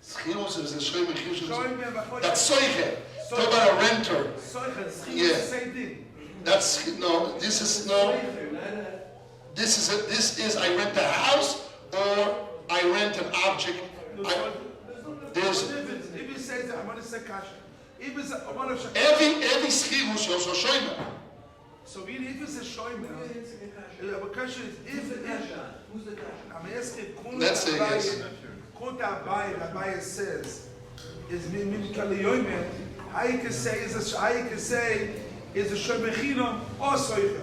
Speaker 1: Schirus is a shoy mechira.
Speaker 5: Showing me about
Speaker 1: That's soiche. Talk about a renter.
Speaker 5: Soichen, schirus,
Speaker 1: Yeah.
Speaker 5: same thing.
Speaker 1: That's no. This is no. This is I rent a house or I rent an object. There's
Speaker 5: If he says, I'm going to say kasha. If it's a one of
Speaker 1: every schirus is also shoymer.
Speaker 5: so if it's a shoymer, the question is, if I'm asking,
Speaker 1: Let's say yes.
Speaker 5: Kunta Abai says, is min kali yoymer. How you can say is a shomechino or soicha.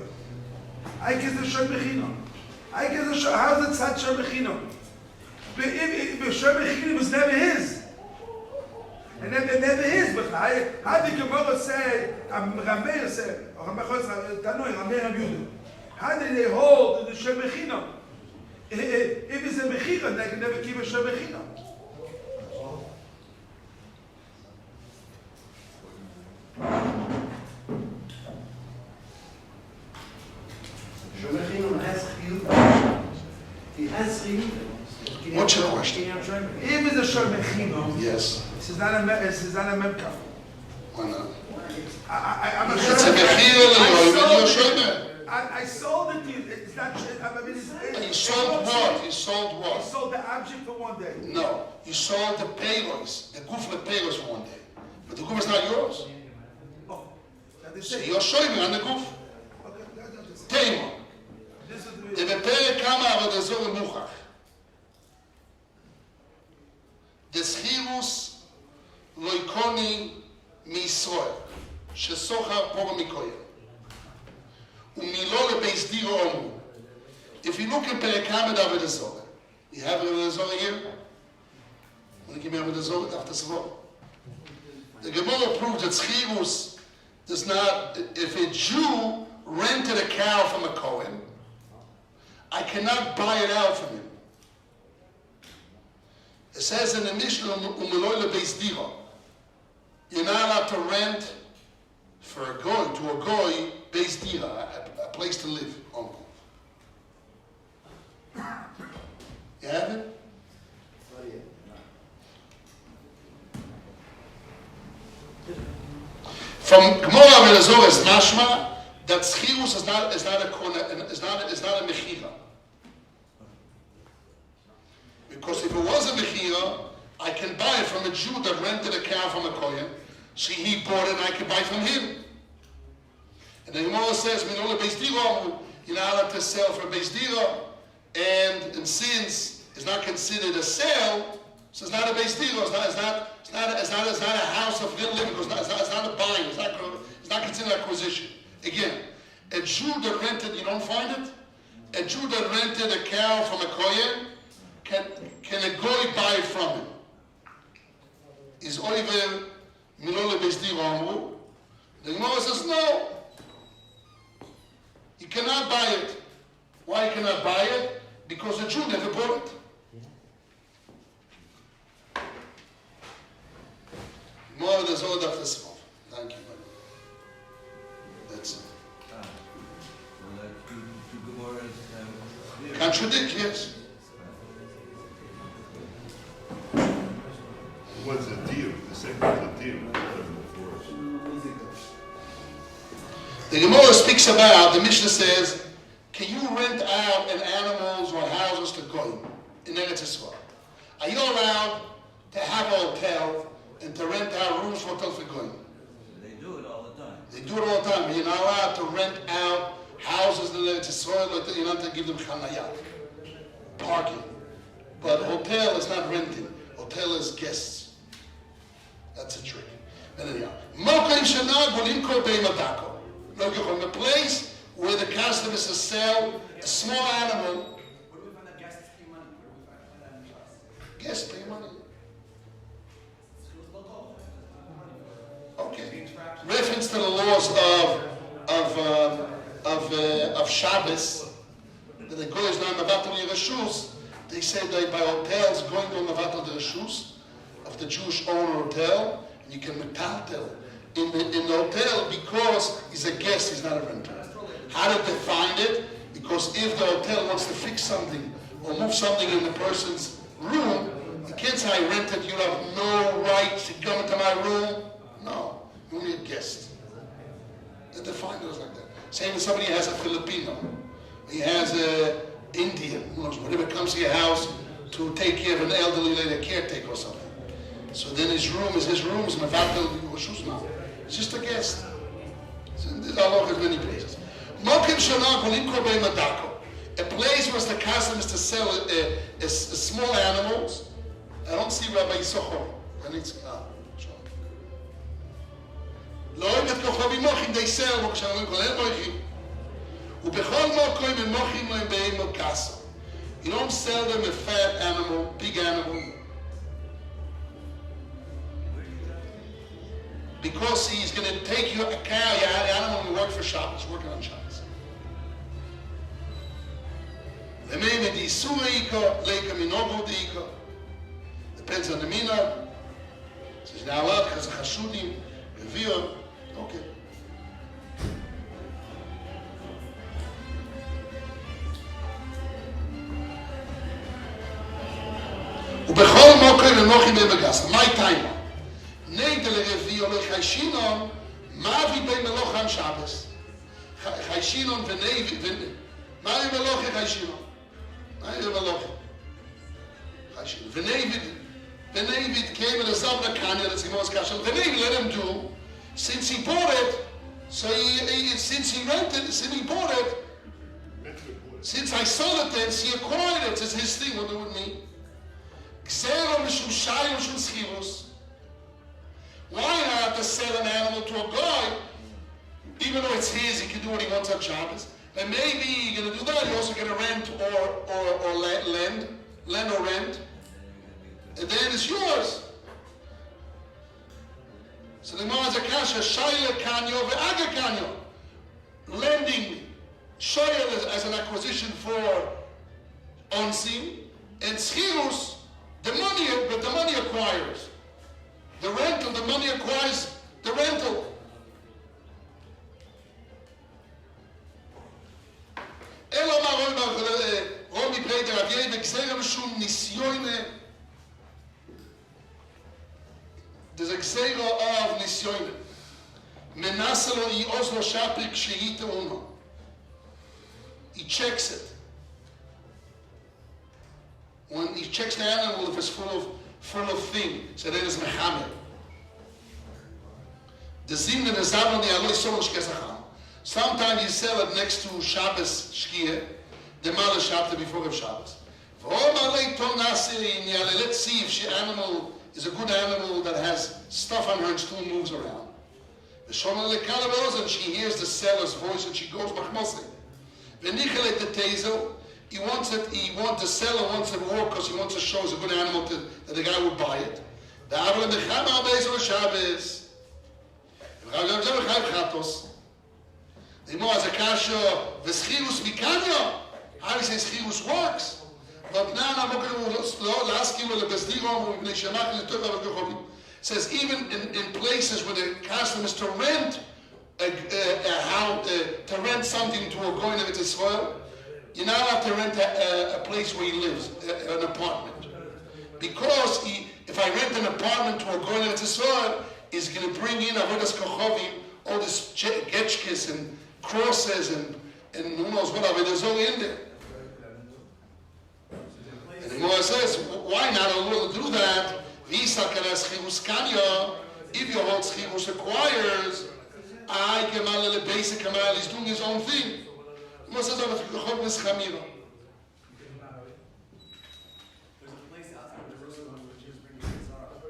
Speaker 5: I guess the shomechino. I guess the how's it such shomechino? But if shomechino was never his, and never his, but how did Gemara say? Rameir said, or Rameir. How did they hold the shomechino? If it's a mechira, they can never keep a shomechino.
Speaker 1: What's your question?
Speaker 5: If it's a shomechino,
Speaker 1: Yes.
Speaker 5: this is not a memka.
Speaker 1: Why not?
Speaker 5: I'm a
Speaker 1: It's a mechira you're shoymer.
Speaker 5: I sold it to you. It's not. I mean,
Speaker 1: You sold what? You sold
Speaker 5: I
Speaker 1: what?
Speaker 5: sold the object for one day.
Speaker 1: No, you sold the payroll, the goof of payroll for one day. But the goof is not yours.
Speaker 5: Oh, that they
Speaker 1: So
Speaker 5: say.
Speaker 1: you're showing me on the goof.
Speaker 5: Okay, that's it.
Speaker 1: Tema.
Speaker 5: This is
Speaker 1: The bepere kama aber der Zoge Muchach. Des Chirus loikoni mi Yisrael, shesochar poro mikoyem. Umilo lebeis diro omu. If you look at Perekamed Avodah Zoge, you have Avodah Zoge here? Want to give me Avodah Zoge after Savor? The Gemara proves that Chirus does not, if a Jew rented a cow from a Kohen, I cannot buy it out from him. It says in the Mishnah, Umiloi lebeis diro. You're not allowed to rent for a goy, to a goy, beis dira, a place to live. You have it? From Gemara Avodah Zoge is mashma that schirus is not a mechira. Because if it was a mechira, I can buy it from a Jew that rented a cow from a kohen. So he bought it and I can buy from him. And the Gemara says, "Minola beis dira," you're not allowed to sell for beis dira, and since it's not considered a sale, so it's not a beis dira. It's not a house of living. It's not a buying. It's not considered acquisition. Again, a Jew that rented, you don't find it. A Jew that rented a cow from a kohen, can a goy buy it from him? Is oiver milole beis dira amru? The Gemara says no. You cannot buy it. Why you cannot buy it? Because the Jew never bought it. More there's all that this one. Thank you, buddy. That's it.
Speaker 2: Well, that's two Gemaras.
Speaker 1: Contradict, yes.
Speaker 4: the same team,
Speaker 1: The Gemara speaks about, the Mishnah says, can you rent out an animals or houses to Goyim in Eretz Yisrael? Are you allowed to have a hotel and to rent out rooms for hotel for Goyim?
Speaker 2: They do it all the time.
Speaker 1: They do it all the time. You're not allowed to rent out houses in Eretz Yisrael, you're not to give them chanayah, parking. But hotel is not renting. Hotel is guests. That's a trick. And anyhow, a place where the custom is to sell a small animal.
Speaker 7: Where do we find that guests pay money? Where do we find that in trust?
Speaker 1: Guests pay money. Okay. Reference to the laws of Shabbos, that the goy is not mevatel yirashus. They say that by hotels going to mevatel the rashus of the Jewish owner hotel, and you can metaltel in the hotel because he's a guest, he's not a renter. How to define it? Because if the hotel wants to fix something or move something in the person's room, you can't say I rented. You have no right to come into my room. No, you're only a guest. They define it as like that. Same as somebody has a Filipino, he has an Indian, who knows, whatever comes to your house to take care of an elderly lady, a caretaker or something. So then his room is his room, it's just a guest. So there's Allah has many places. A place where the custom is to sell small animals. I don't see Rabbi Yisachar. They sell you don't sell them a fat animal, big animal, because he's going to take you a cow, your animal, and work for Shabbos, working on Shabbos. Depends on the mina. Says now allowed because of Hashudim, Revere. Okay. ובכל מוקר ונוחים בבגס. מה איתנו? נגד לרביע או לחיישינון, מה אבי בי מלוכם שבס? חיישינון ונביד, מה אבי מלוכי חיישינון? מה אבי מלוכי? חיישינון. ונביד came and a Kanya, that's the most casual. ונביד let him do, since he bought it, so since he rented, since he bought it, since I sold it then, he acquired it, it's his thing, what do it mean? Why not to sell an animal to a guy, even though it's his, he can do what he wants on Shabbos? And maybe you're going to do that, you're also going to rent or lend or rent, and then it's yours. So the Gemara is a kasha, shayla kanyo ve'aga kanyo. Lending shayla as an acquisition for onsim, and schirus, the money acquires. The rental, the money acquires the rental. There's a gzeira of nisyoine. Menaselo I ozlo shapik shehite uno. He checks it. When he checks the animal, if it's full of thing, so that is mechamer. The zimne the zavon the aloy solosh kesacham. Sometimes you sell it next to Shabbos shkia, the mala Shabbat before of Shabbos. Let's see if the animal is a good animal that has stuff on her and still moves around. And she hears the seller's voice and she goes machmoseh. He wants the seller wants it to work because he wants to show it's a good animal that the guy would buy it. The Gemara has a kasha, v'schirus mikanya. How do you say schirus works? But now I'm going to ask you, says even in places where the custom is to rent to rent something to a goy of Israel, you're not allowed to rent a place where he lives, an apartment, because if I rent an apartment to a goy in Israel, is going to bring in avodas kochovim, all this getchkis and crosses and who knows what avodas all in there. And the Gemara says, why not allowed to do that? If your whole schirus requires, I kemal le basic kemal, he's doing his own thing. The Gemara says,
Speaker 7: There's a place outside of Jerusalem which is bringing Zara.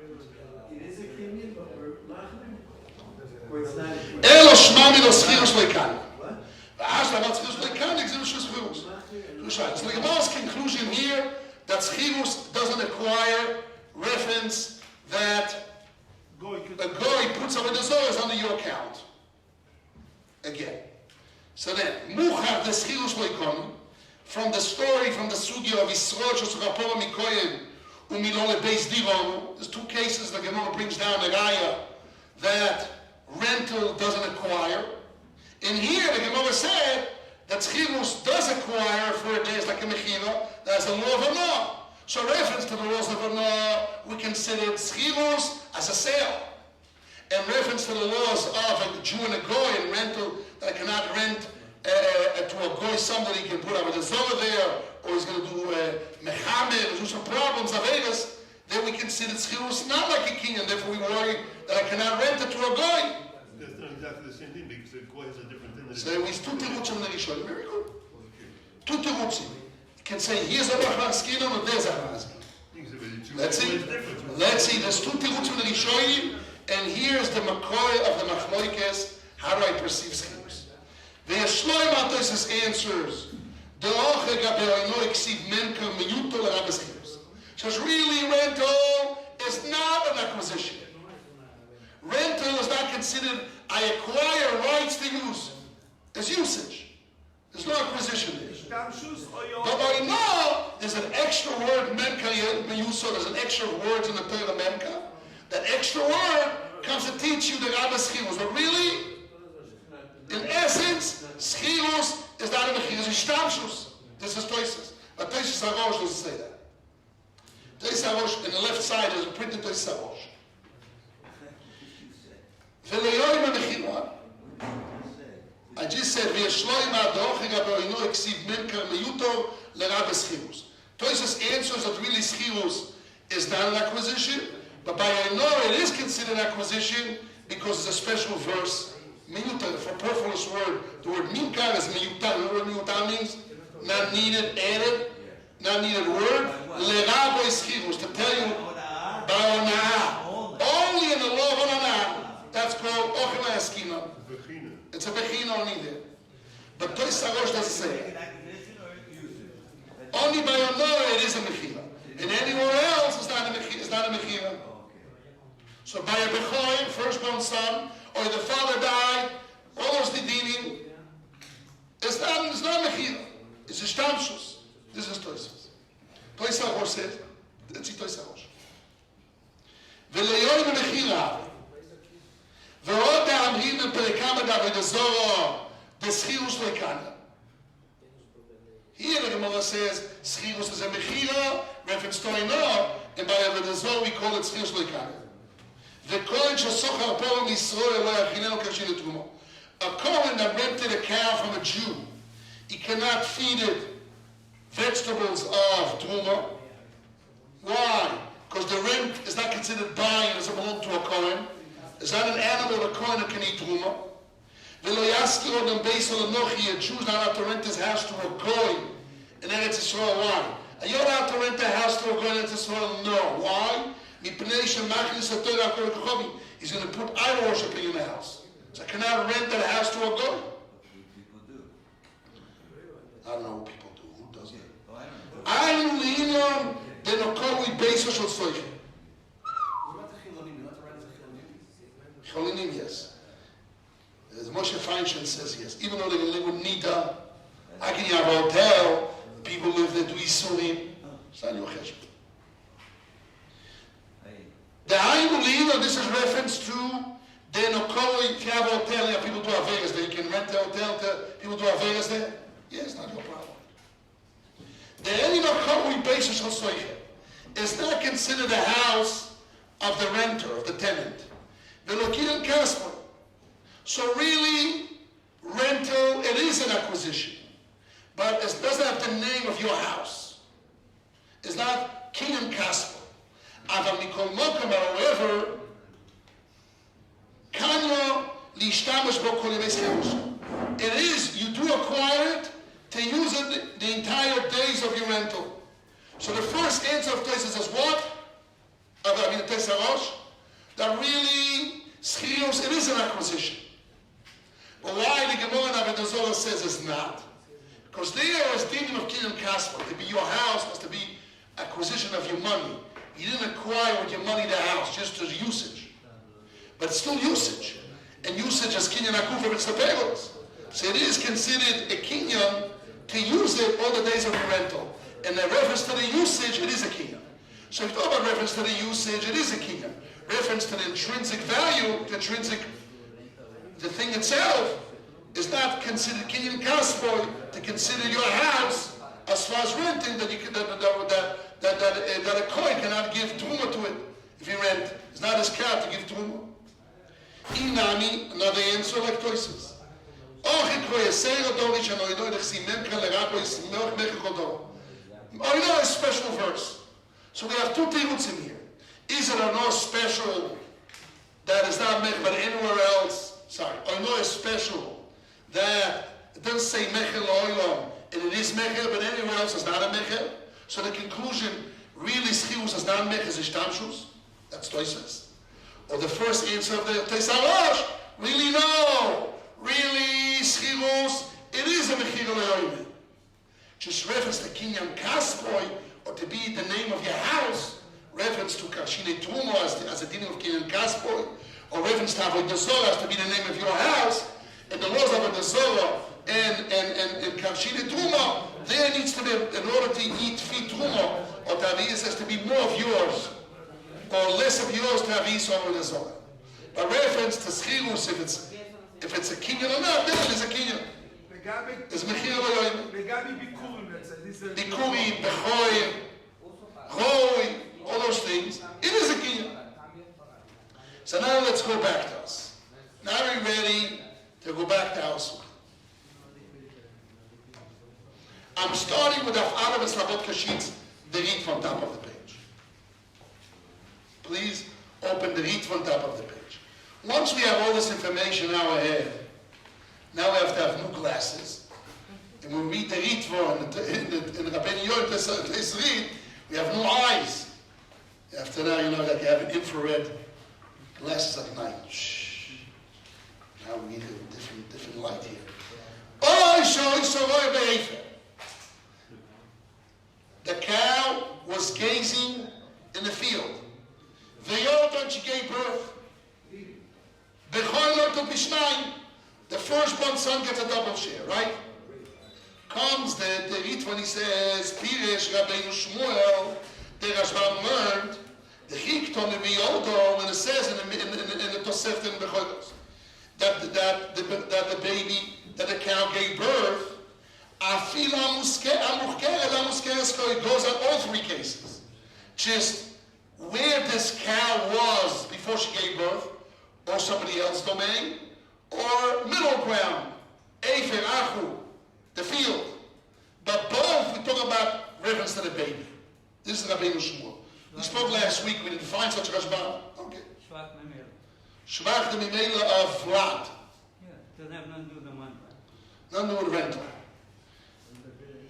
Speaker 7: It is a kinyan, but we're lachmim. Or it's not a kinyan.
Speaker 1: Elo shmami lo schirus leikan. V'ash lamat schirus leikan, exim schirus. So the Gemara's conclusion here, that schirus doesn't acquire reference that a goy puts over the zoras under your account. Again. So then, muchar the schirus leikon, from the story, from the sugya of Yisroel shesrapora mikoyen umilole beis diron, there's two cases the Gemara brings down a raya that rental doesn't acquire. And here the Gemara said that schirus does acquire for a day like a mechira. That's a law of a law. So reference to the laws of a law, we consider schirus as a sale. And reference to the laws of a Jew and a goy and rental, that I cannot rent to a goy somebody can put up a zola there, or he's going to do mechamed, or do some problems of Vegas, then we consider schirus not like a king, and therefore we worry that I cannot rent it to a goy.
Speaker 4: That's not exactly the same thing because the goy is a different thing.
Speaker 1: So we two terutzim in the Rishon. Very good. Two terutzim. You can say here's a Rachmaskinon and there's a Rachmaskinon. Let's see. There's two terutzim in the Rishon, and here's the makor of the machloikes. How do I perceive schirus? The Yeshloim Atosis answers. The Oche Gabeoino Eksiv Menker Miyuto L'Rabbe schirus. Says really rental is not an acquisition. Rental is not considered. I acquire rights to use. There's usage. There's no acquisition there. But I know there's an extra word, menka meyuso, there's an extra word in the Torah menka. That extra word comes to teach you the Rabbe schirus. But really, in essence, schirus is not a mechirus, it's shtamshus. This is Toises. But Toises Harosh doesn't say that. Toises Harosh, in the left side, there's a printed Toises Harosh. V'leyoyim ha-mechira. I just said, V'yeshloim ha-dochi gabeoino eksiv menker meyutor l'rabbe schirus. Toises answers that really schirus is not an acquisition, but by Oino it is considered acquisition because it's a special verse. Meyutar, for superfluous word. The word minkar is meyutar. You know what meyutar means? Not needed, added, not needed word. L'rabbe schirus, to tell you, ba'onah. Only in the law of onah. That's called Ochema Eskina. It's a Bechina only there. But Tois Sarosh doesn't say it. Only by Onor it is a Mechira. And anywhere else it's not a Mechira. So by a Bechoy, firstborn son, or the father died, all those Didinim, it's not Mechira. It's a Shtamshus. This is Tois. Tois Sarosh says, let's see Tois Sarosh. V'leyoy Mechira. ועוד האמרים בפרקם דוד הזורו, דסחירוס לקנה. Here the Gemara says, schirus is a mechira, reference to Oino, and by Avodah Zarah we call it schirus lekana. The Kohen shesochar po Yisroel lo yachinenu kashin letrumo. A Kohen that rented a cow from a Jew, he cannot feed it vegetables of truma. Why? Because the rent is not considered buying, it doesn't belong to a Kohen. It's not an animal a Kohen that can eat truma. V'lo yaskir odem beis l'nochi, a Jew is not allowed to rent his house to a goy in Eretz Yisrael. Why? Are you allowed to rent a house to a goy in Eretz Yisrael? No. Why? He's going to put idol worshiping in the house. So I cannot rent that house to a goy. I don't know what people do. Who does it? I'm leaning the nokoi beis shel tzloichim. Cholinim, yes. As Moshe Feinstein says, yes. Even though they live with Nida, I can have a hotel, people live there, do Yisurim. It's not your cheshbon. The I believe that this is reference to the Nokoi. If you have a hotel, you have people do Avegas there. You can rent the hotel to people do Avegas there. Yes, not your problem. The only Nokoi basis of Soiche. is not considered a house of the renter, of the tenant. Velokin kasper. So really, rental, it is an acquisition. But it doesn't have the name of your house. It's not kinyan kasper. Aval mikol mokom, however, kanyo lishtamash bo kol yemei schiros. It is, you do acquire it to use it the entire days of your rental. So the first answer of Tosis is what? That really, schiros, it is an acquisition. But why the Gemara in Avodah Zarah says it's not? Because there is demon of kinyan kasper. To be your house has to be acquisition of your money. You didn't acquire with your money the house, just as usage. But it's still usage. And usage is kinyan akuf if it's the payrolls. So it is considered a kinyan to use it all the days of the rental. And the reference to the usage, it is a kinyan. So if you talk about reference to the usage, it is a kinyan. Reference to the intrinsic value, the thing itself, is not considered kinyan kasboy to consider your house as far as renting that you can, that a coin cannot give truma to it if you rent. It's not his car to give truma. Inami, another answer like Tosis. A special verse. So we have two things in here. Is it no special that is not made but anywhere else? Sorry, no is special that it doesn't say mechel oilam and it is mechel, but anywhere else is not a mechel. So the conclusion really schirus is not mechel is ishtamshus. That's Tosis. Or the first answer of the Tesarosh, really no. Really, schirus, it is a mechir le'oime. Just reference to kinyan kasboy, or to be the name of your house, reference to karshine trumo as a dinner of kinyan kasboy, or reference to avodah zarah as to be the name of your house, and the laws of avodah zarah and karshine trumo, there needs to be, in order to eat feed trumo, or tavis has to be more of yours, or less of yours tavis or avodah zarah. But reference to schirus, if it's a kinyan or not, then it is a kinyan. It's mechir le'oime. Bikurim, bechoim, choi, all those things. It is a kinyan. So now let's go back to us. Now we're ready to go back to our sukkah. I'm starting with Af'alav and Slavot Kashitz, the read from top of the page. Please open the read from top of the page. Once we have all this information in our head, now we have to have new glasses. And when we read the Ritva in Rabbeinu Yom Tesrit, we have new eyes. After that, you know, like you have an infrared glasses at night. Shh. Now we need a different light here. The cow was gazing in the field. V'yot, she gave birth. The firstborn son gets a double share, right? Comes the Rit when he says, Pirish Rabbeinu Shmuel, the Rashbam learned, the Chikton of Yodo, when it says in the Tosefta in the Chodos, that the baby, that the cow gave birth, it goes on all three cases. Just where this cow was before she gave birth, or somebody else's domain, or middle ground, Efer, Achu, the field. But both, we talk about reference to the baby. This is Rabbeinu Shmuel. We spoke last week, we didn't find such a Rashbam. Okay. Shvach the Mimela of Vlad.
Speaker 6: Yeah, doesn't have nothing to do with the money.
Speaker 1: Nothing to do with rental.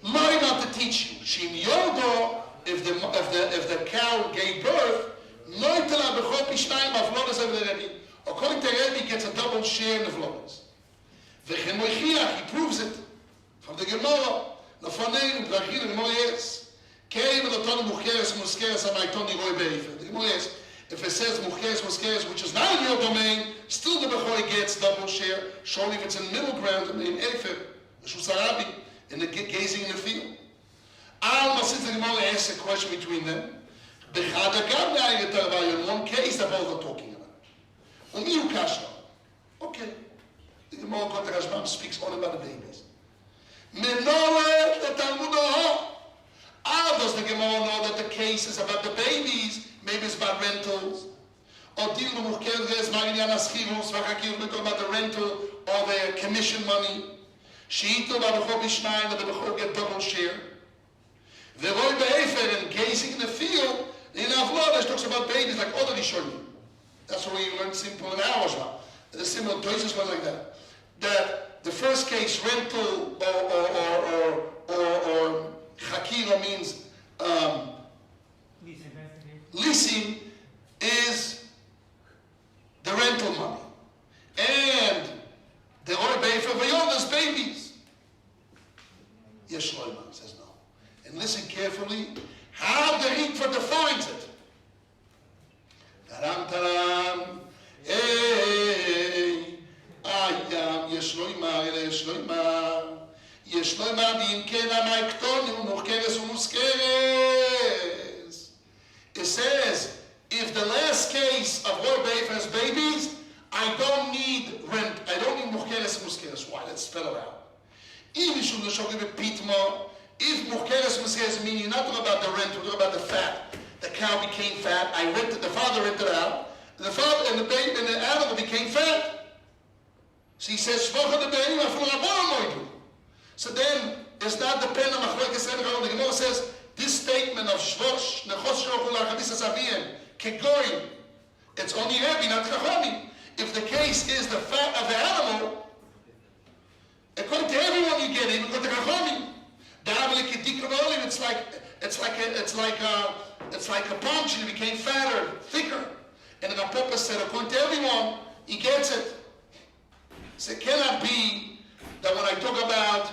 Speaker 1: Learn not to teach you. Shim Yodo, if the cow gave birth, Noitela b'chol pishnayim avlodas over the Rebbe. According to Rebbe, he gets a double share in the vlodas. V'chen moichiach, he proves it from the Gemara. Lefaneinu, b'rachil, the Gemara yes. Keim elotonu mucheres muskeres amaitoni roi be'efer. The Gemara yes. If it says mucheres muskeres, which is not in your domain, still the b'chol gets double share. Surely if it's in middle ground, in efer, shusarabi, in the gazing in the field. Alma, since the Gemara asks a question between them, in one case, they're both talking about it. Okay. The Gemara Kota Rashbam speaks all about the babies. Menore the Talmud. How does the Gemara know that the case is about the babies, maybe it's about rentals. Or deal with muhkeres, Mariana Schirus, Vachakir, we talk about the rental or the commission money. Sheito Baruch Bishnai, that the Bechor get double share. The Roy Be'efer, and gazing in the field, in Avlod, talks about babies like other Rishonim. That's why we learn simple in our Shema. The simple choices were like that. That the first case, rental or Chakira means leasing is the rental money. And the Roy Be'efer Vayol is babies. Yesh Shloimeh says no. And listen carefully how the Ritva defines it. Taram taram, ayam yeshloimar ele yeshloimar dim ken amaikton umuchkeres umuskeres. It says, if the last case of Roy Be'efer has babies, I don't need rent. I don't need muchkeres umuskeres. Why? Let's spell it out. If muchkeres umuskeres meaning you're not talking about the rent, we're talking about the fat. The cow became fat. The father rented out. The father and the baby and the animal became fat. So he says, Shvach the baby, so then it's not dependent on Machlokes Sanhedrin. The Gemara says this statement of Shvosh, Nechos Shrochu Lachadis Asaviyim, Kegoyim, it's only Rebbe, not Chachamim. If the case is the fat of the animal, according to everyone you get, even according to Chachamim, it's like a punch and it became fatter, thicker. And the Papa said, according to everyone, he gets it. So it cannot be that when I talk about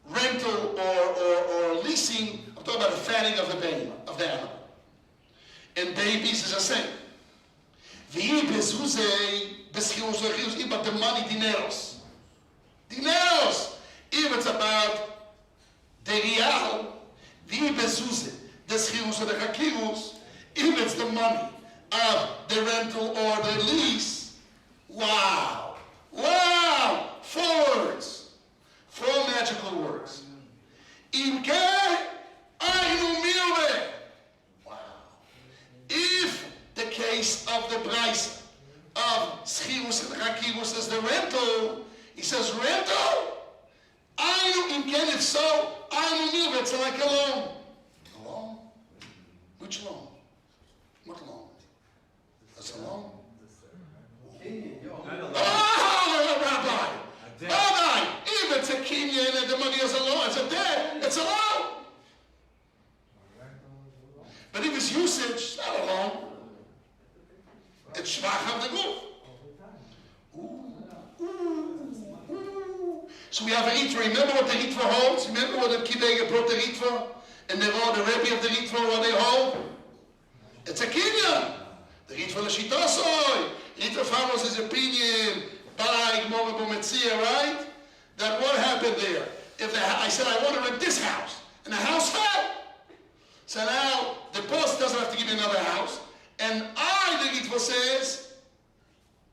Speaker 1: rental or leasing, I'm talking about the fatting of the baby, of the animal. And babies is the same. But the money, dineros. Dineros. If it's about the real, the bezuzah, the schirus or the hakirus, if it's the money of the rental or the lease, wow, wow, 4 words, 4 magical words. Wow. If the case of the price of schirus and hakirus is the rental, he says rental. If so, it's like a loan. A loan? Which loan? What loan? That's a loan? Rabbi! If it's a kinyan and the money is a loan, it's a debt, it's a loan. But if it's usage, it's not a loan. It's shvach of the goof. So we have a Ritva. Remember what the Ritva holds? Remember what the Kidege brought the Ritva? And they wrote the Rebbe of the Ritva, what they hold? It's a kinyan. The Ritva L'Shitosoi. Ritva follows his opinion by Gmora B'Metzia, right? That what happened there? If I said I want to rent this house, and the house fell. So now the boss doesn't have to give me another house. And the Ritva says,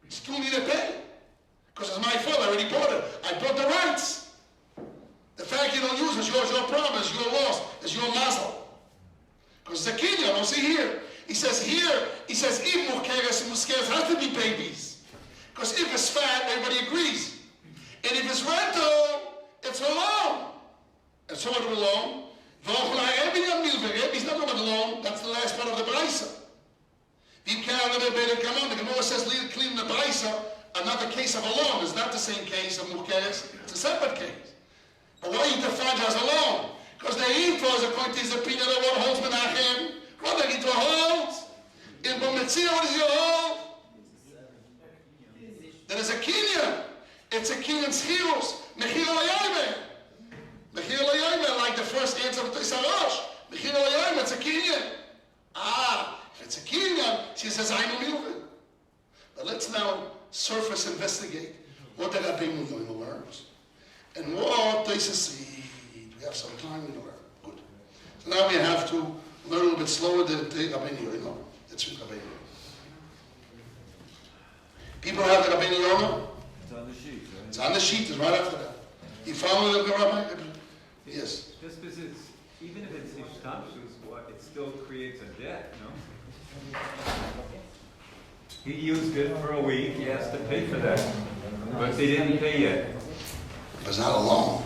Speaker 1: still need to pay. Because it's my fault, I already bought it. I bought the rights. The fact you don't use it is your problem, it's your loss, it's your mazel. Because it's a kinyan, don't see here. He says, if muchkeres and muskeres have to be babies. Because if it's fat, everybody agrees. And if it's rental, it's a loan. And so what is a loan? He's not talking about the loan, that's the last part of the brisa. The Gemara says, clean the brisa. Another case of a loan is not the same case of muchkeres, it's a separate case. But why he defined as a loan? Because the Ritva is according to his opinion of what holds Menachem. What the Ritva holds? In B'Metzia, what does he hold? That is a kinyan. It's a kinyan schirus. Mechir l'yoyme. Mechir l'yoyme, like the first answer of Tisarosh. Mechir l'yoyme, it's a kinyan. If it's a kinyan, she says, I'm a milvin. But let's now surface investigate what the Rabbeinu Yoina learns and what they see. We have some time to learn. Good. So now we have to learn a little bit slower the Rabbeinu Yoina. That's with Rabbeinu. People have the Rabbeinu Yoina?
Speaker 2: It's on the sheet, right?
Speaker 1: It's on the sheet. It's right after that. You follow the Rabbi? Yes.
Speaker 2: Just because
Speaker 8: Even if it's ishtamshus, it still creates a debt, no? He used it for a week, he has to pay for that. But they didn't pay yet.
Speaker 1: It's not a loan.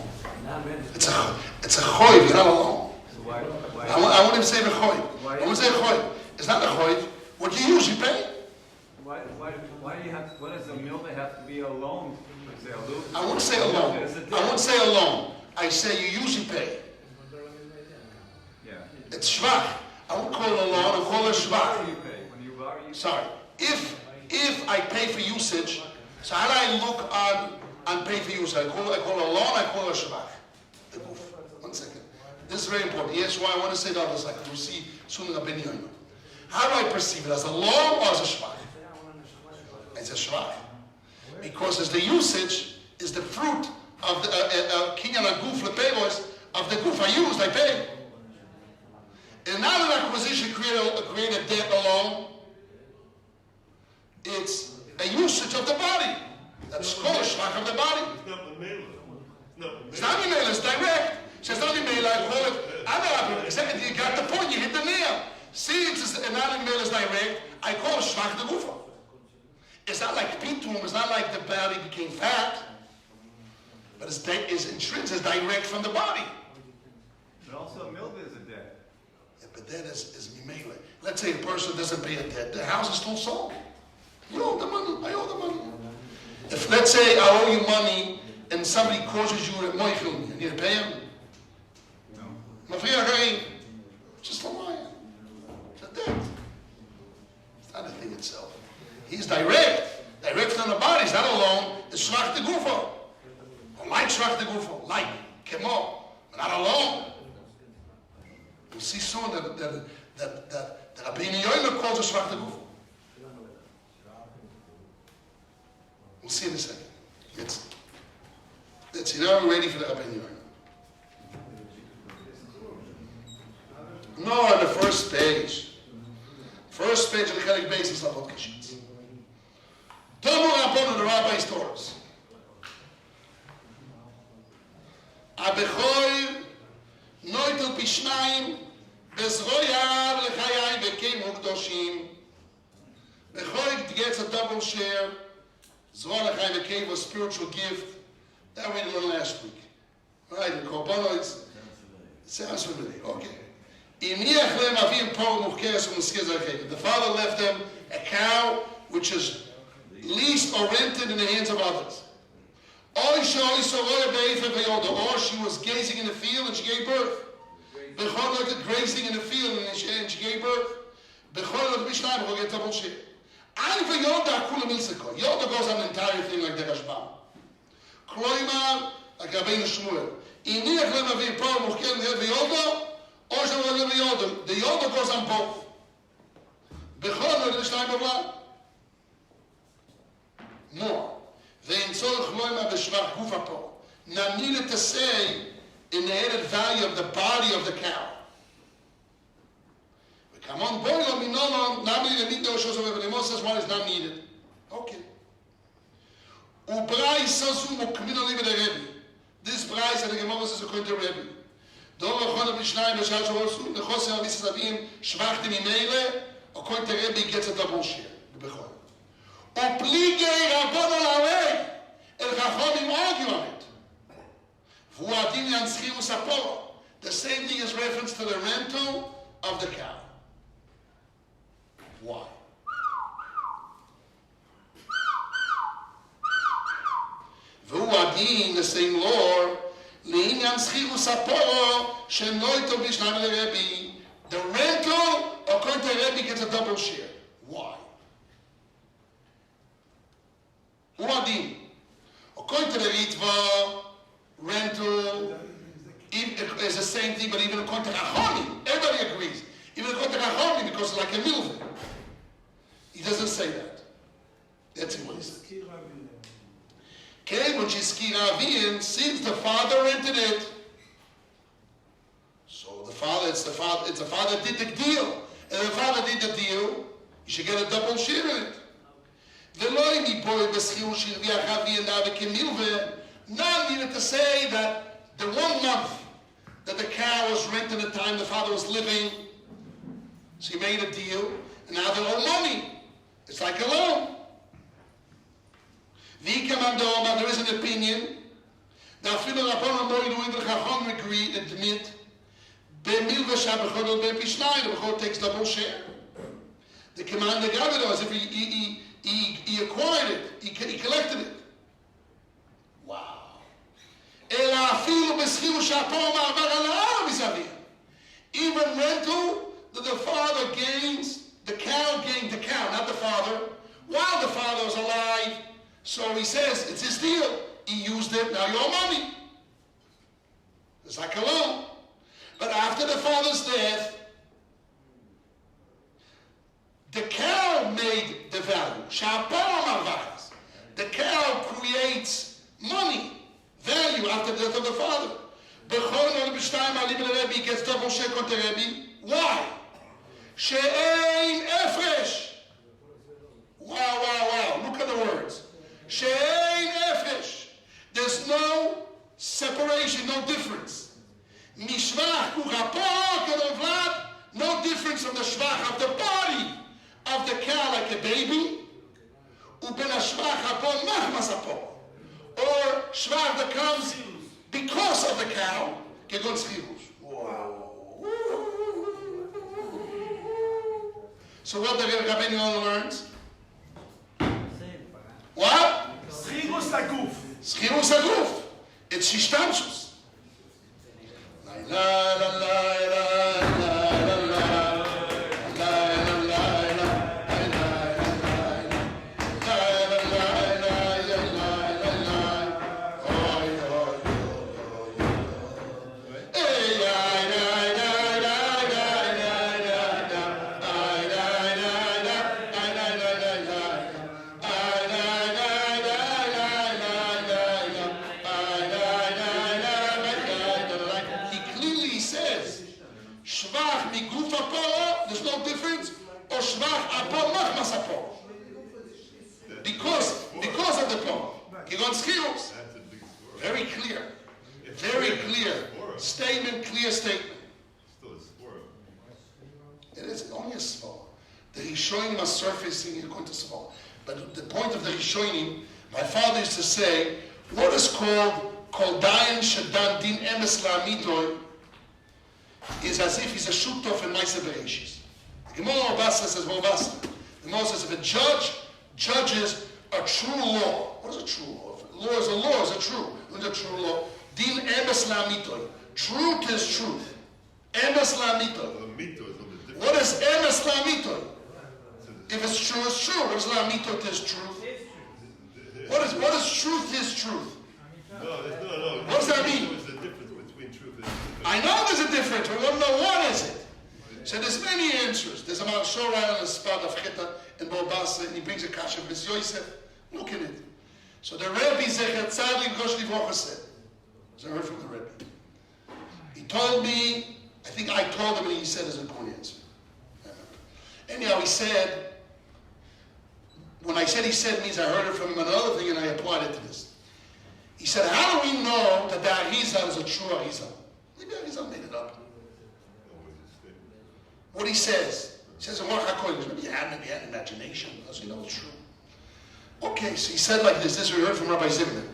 Speaker 1: It's a choiv, you're not a loan.
Speaker 8: So why,
Speaker 1: I wouldn't even say the choiv. I wouldn't say a choiv. It's not a choiv. What you use, you pay.
Speaker 8: why do you have, why does a milva have to be a loan?
Speaker 1: I wouldn't say a loan. I wouldn't say a loan. I say you usually pay.
Speaker 8: Yeah.
Speaker 1: It's shvach. I wouldn't call it a loan, I call it shvach.
Speaker 8: You pay. When you borrow, you pay.
Speaker 1: Sorry. If I pay for usage, so how do I look on pay for usage? I call it a loan, I call it a shvach. The goof. 1 second. This is very important. Yes, why I want to say the other side. We'll see soon in the opinion. How do I perceive it? As a loan or as a shvach? It's a shvach. Because as the usage is the fruit of the kinyan aguf lepevos of the goof I used, I pay. And not an acquisition create a debt alone. It's a usage of the body. That's called a shvach of the body.
Speaker 4: It's not the mailer.
Speaker 1: It's not the mailer, it's direct. It's not the mailer, I call it. Exactly, you got the point, you hit the nail. See, it's not the mailer, it's direct. I call it shvach the gufa. It's not like pitum, it's not like the body became fat. But it's intrinsic, it's direct from the body.
Speaker 8: But also a milva is a debt.
Speaker 1: Yeah, but that is mimele. Let's say a person doesn't pay a debt, the house is still sold. You owe the money, I owe the money. If let's say I owe you money and somebody causes you a moichel, you need to pay him? No. Just a lie. It's a debt. It's not a thing itself. He's direct from the body, he's not alone. It's shvach the gufo. Like shvach the gufo, like kemo, but not alone. We'll see soon that Rabbeinu Yoina calls it shvach the gufo. We'll see in a second. Let's see, now we're ready for the Rabbeinu Yoina. No, on the first page. First page of the Kalik basis of what Kashitz. Talmud Rabbanu, the rabbi's Torahs. Abechoy noitel pishnayim bezroyav lechayai bekem hukdoshim. Bechoy gets a double share. Zroy lechayai bekem was spiritual gift. That we learned last week. Right, in Korbanos. Sounds familiar. Okay. The father left them a cow which is leased or rented in the hands of others. Or she was gazing in the field and she gave birth. Grazing in the field and she gave birth. Yoda goes on the entire thing like the Rashbam. Kroima, like Rabbeinu Shmuel. The Yoda goes on both. More. Now needed to say in the added value of the body of the cow. Come on, says one is not needed. Okay. This price and the Gemara says according to Rebbe. According to Rebbe, he gets a double share. Argue on it. The same thing is reference to the rental of the cow. Why? The same law. The rental, according to Rebbe, gets a double share. Why? According to the Ritva, rental is the same thing, but even according to Chachamim, everybody agrees. Even according to Chachamim, because it's like a milveh. He doesn't say that. That's what he says. Okay, when she's skiravin, since the father rented it, so the father did the deal, and the father did the deal, you should get a double share in it. Not needed to say that the 1 month that the cow was rented at the time the father was living. So he made a deal, and now they owe money. It's like a loan. There is an opinion. Now, agree, admit, the takes double share. The commander got it as if he acquired it, he collected it. Wow. Even rental that the father gains, the cow gained the cow, not the father, while the father was alive. So he says, it's his deal. He used it, now you owe money. It's like a loan. But after the father's death, the cow made the value. The cow creates money, value after the death of the father. He gets double share on the Rebbe. Why? She'ein efresh. Wow. Look at the words. She'ein efresh. There's no separation, no difference. Mishvach kuchapo kedovlad. No difference from the shvach of the body of the cow like a baby. Uben hashvach hapo machmas hapo. Or shvach that comes because of the cow. Kegon schirus. Wow. So what the Rabbeinu learns? What?
Speaker 5: Schirus aguf.
Speaker 1: Schirus aguf. It's shishtamshus. La la la la la. Very clear. Very clear. Statement, clear statement. It is only a svara. The Rishonim are surfacing according to svara. But the point of the Rishonim, my father used to say, what is called kol dayan shadan din emes la'amitoy is as if he's a shutov in Maaseh Bereishis. The Gemara Basa says, the Gemara says, if a judge judges a true law, what is a true law? Law is a true. What is a true law? Din emes la'amitoy. Truth is truth. Emes la'amitoy. What is emes la'amitoy? If it's true, it's true. What is la'amitoy is truth? What is truth is truth?
Speaker 4: No.
Speaker 1: What does that mean?
Speaker 4: There's a difference between truth and truth.
Speaker 1: I know there's a difference. We want to know what is it. So there's many answers. There's a Marshal on the spot of Chita in Bobasa, and he brings a kasha of Bis Yosef. Look at it. So the Rebbe Zecher Tzaddik Rosh Livrocha said, so I heard from the Rebbe. He told me, I think I told him, and he said there's a good answer. Anyhow, he said, when I said he said means I heard it from him another thing and I applied it to this. He said, how do we know that the Arizal is a true Arizal? Maybe Arizal made it up. What he says in Ruach HaKodesh, maybe he had imagination, does he know it's true? Okay, so he said like this we heard from Rabbi Zimmerman.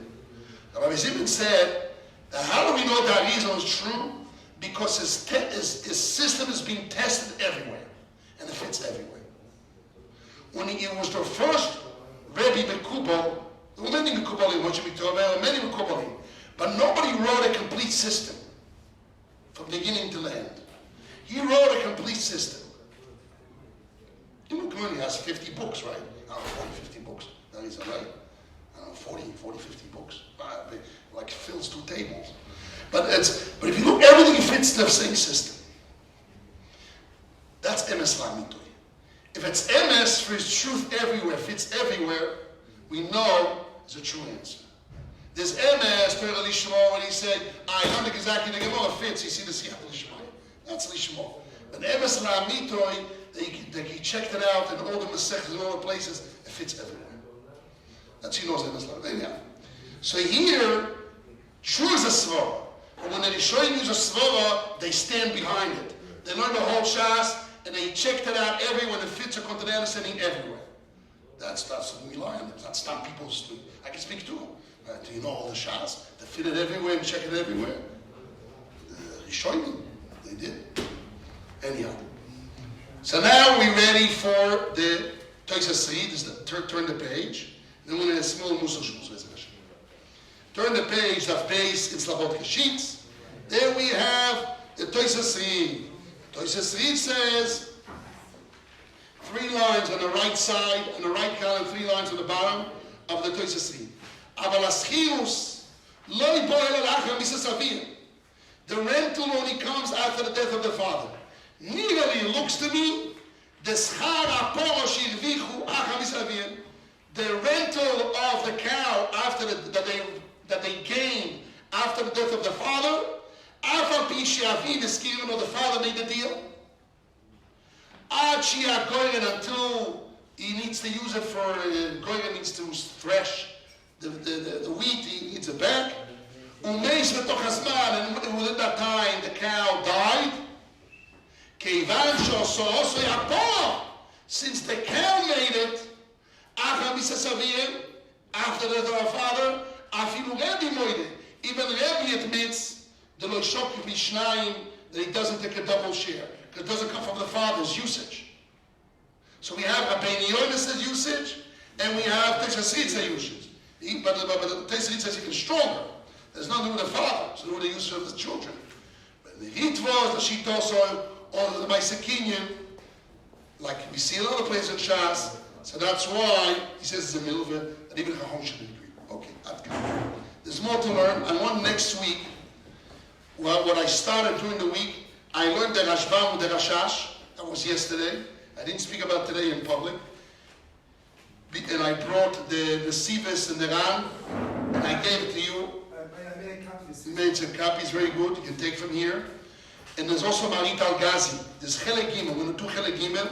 Speaker 1: Rabbi Zimmerman said, how do we know that Arizal is true? Because his system is being tested everywhere, and it fits everywhere. When he was the first Rebbe Mekubal, there were many Mekubalim, many Mekubalim, but nobody wrote a complete system from beginning to end. He wrote a complete system. Imam has 50 books, right? I don't know, 40, 50 books. That is right. I don't know, 40, 50 books. Like fills 2 tables. But if you look, everything fits the same system. That's emes la'amitoy. If it's emes for his truth everywhere, fits everywhere, we know it's a true answer. There's emes for lishmo when he said, I don't think exactly the Gemara fits. You see the siyat lishmo. That's lishmo. But emes la'amitoy, he checked it out in all the masechtas, in all the places, it fits everywhere. That's he knows emes la'amitoy. Anyhow, so here, true is a svara. But when the Rishonim use a svara, they stand behind it. They learn the whole Shas, and they checked it out everywhere, the fits are content understanding everywhere. That's what we learn. It's not stop people's. I can speak to them. Do you know all the Shas? They fit it everywhere and check it everywhere. The Rishonim, they did. Anyhow. So now we're ready for the Tosas Read. Turn the page. Then we're going to small Musar Shmuz. Turn the page, the base in Slavot Kashitz. There we have the Tosas Read. Tosas Read says 3 lines on the right side, on the right column, 3 lines on the bottom of the Tosas Read. Aval Aschius lo yipoel alachem misasavir. The rental only comes after the death of the father. Nearly looks to me, the schar aporo shirvichu acham misavir. The rental of the cow after that they gained after the death of the father, afal pi she'aviv eskirim, or the father made the deal. Ad she'ah goyen, until he needs to use it for goyen needs to thresh the wheat, he needs it back. Umeis v'toch hazman, and within that time the cow died. Keivan she'oso yapor, since the cow made it acham misasavir, after the death of our father, afilu Rebbe moide. Even Rebbe admits the lo shok b'shnayim, that he doesn't take a double share, because it doesn't come from the father's usage. So we have Rabbeinu Yona's usage, and we have Tosas Reid's usage. But Tosas Reid says even stronger. There's nothing to do with the father, it's to do with the usage of the children. But the Ritvos, the Shitoso, or the Maisekinyan, like we see in other places in Shas, so that's why he says it's a milva, and even Chacham should agree. Okay, there's more to learn. I want next week, well, what I started during the week, I learned the Rashbam with the Rashash. That was yesterday. I didn't speak about today in public. And I brought the Sivis and the Ran, and I gave it to you.
Speaker 5: I made copies.
Speaker 1: You made some copies, very good. You can take from here. And there's also Marit Al-Ghazi. There's Chelek Gimel. We're going to do Chelek Gimel.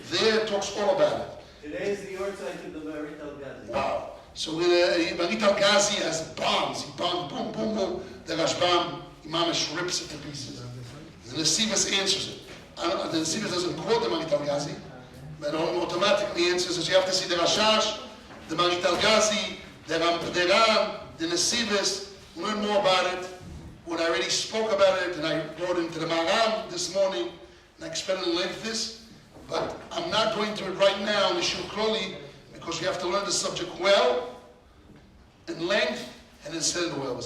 Speaker 1: There it talks all about it.
Speaker 7: Today is the Yortzeit of the Marit Al-Ghazi.
Speaker 1: Wow. So Marit Al-Ghazi has bombs. He bombs, boom, boom, boom. The Rashbam, Imamish rips it to pieces. And the Sivis answers it. The Sivis doesn't quote the Marit Al-Ghazi, but automatically answers it. So you have to see the Rashash, the Marit Al-Ghazi, the Ram, the Nesivis, learn more about it. When I already spoke about it, and I brought it into the Maram this morning, and I expanded in length this, but I'm not going to it right now in the Shiur Koli, because we have to learn the subject well, in length, and instead of well.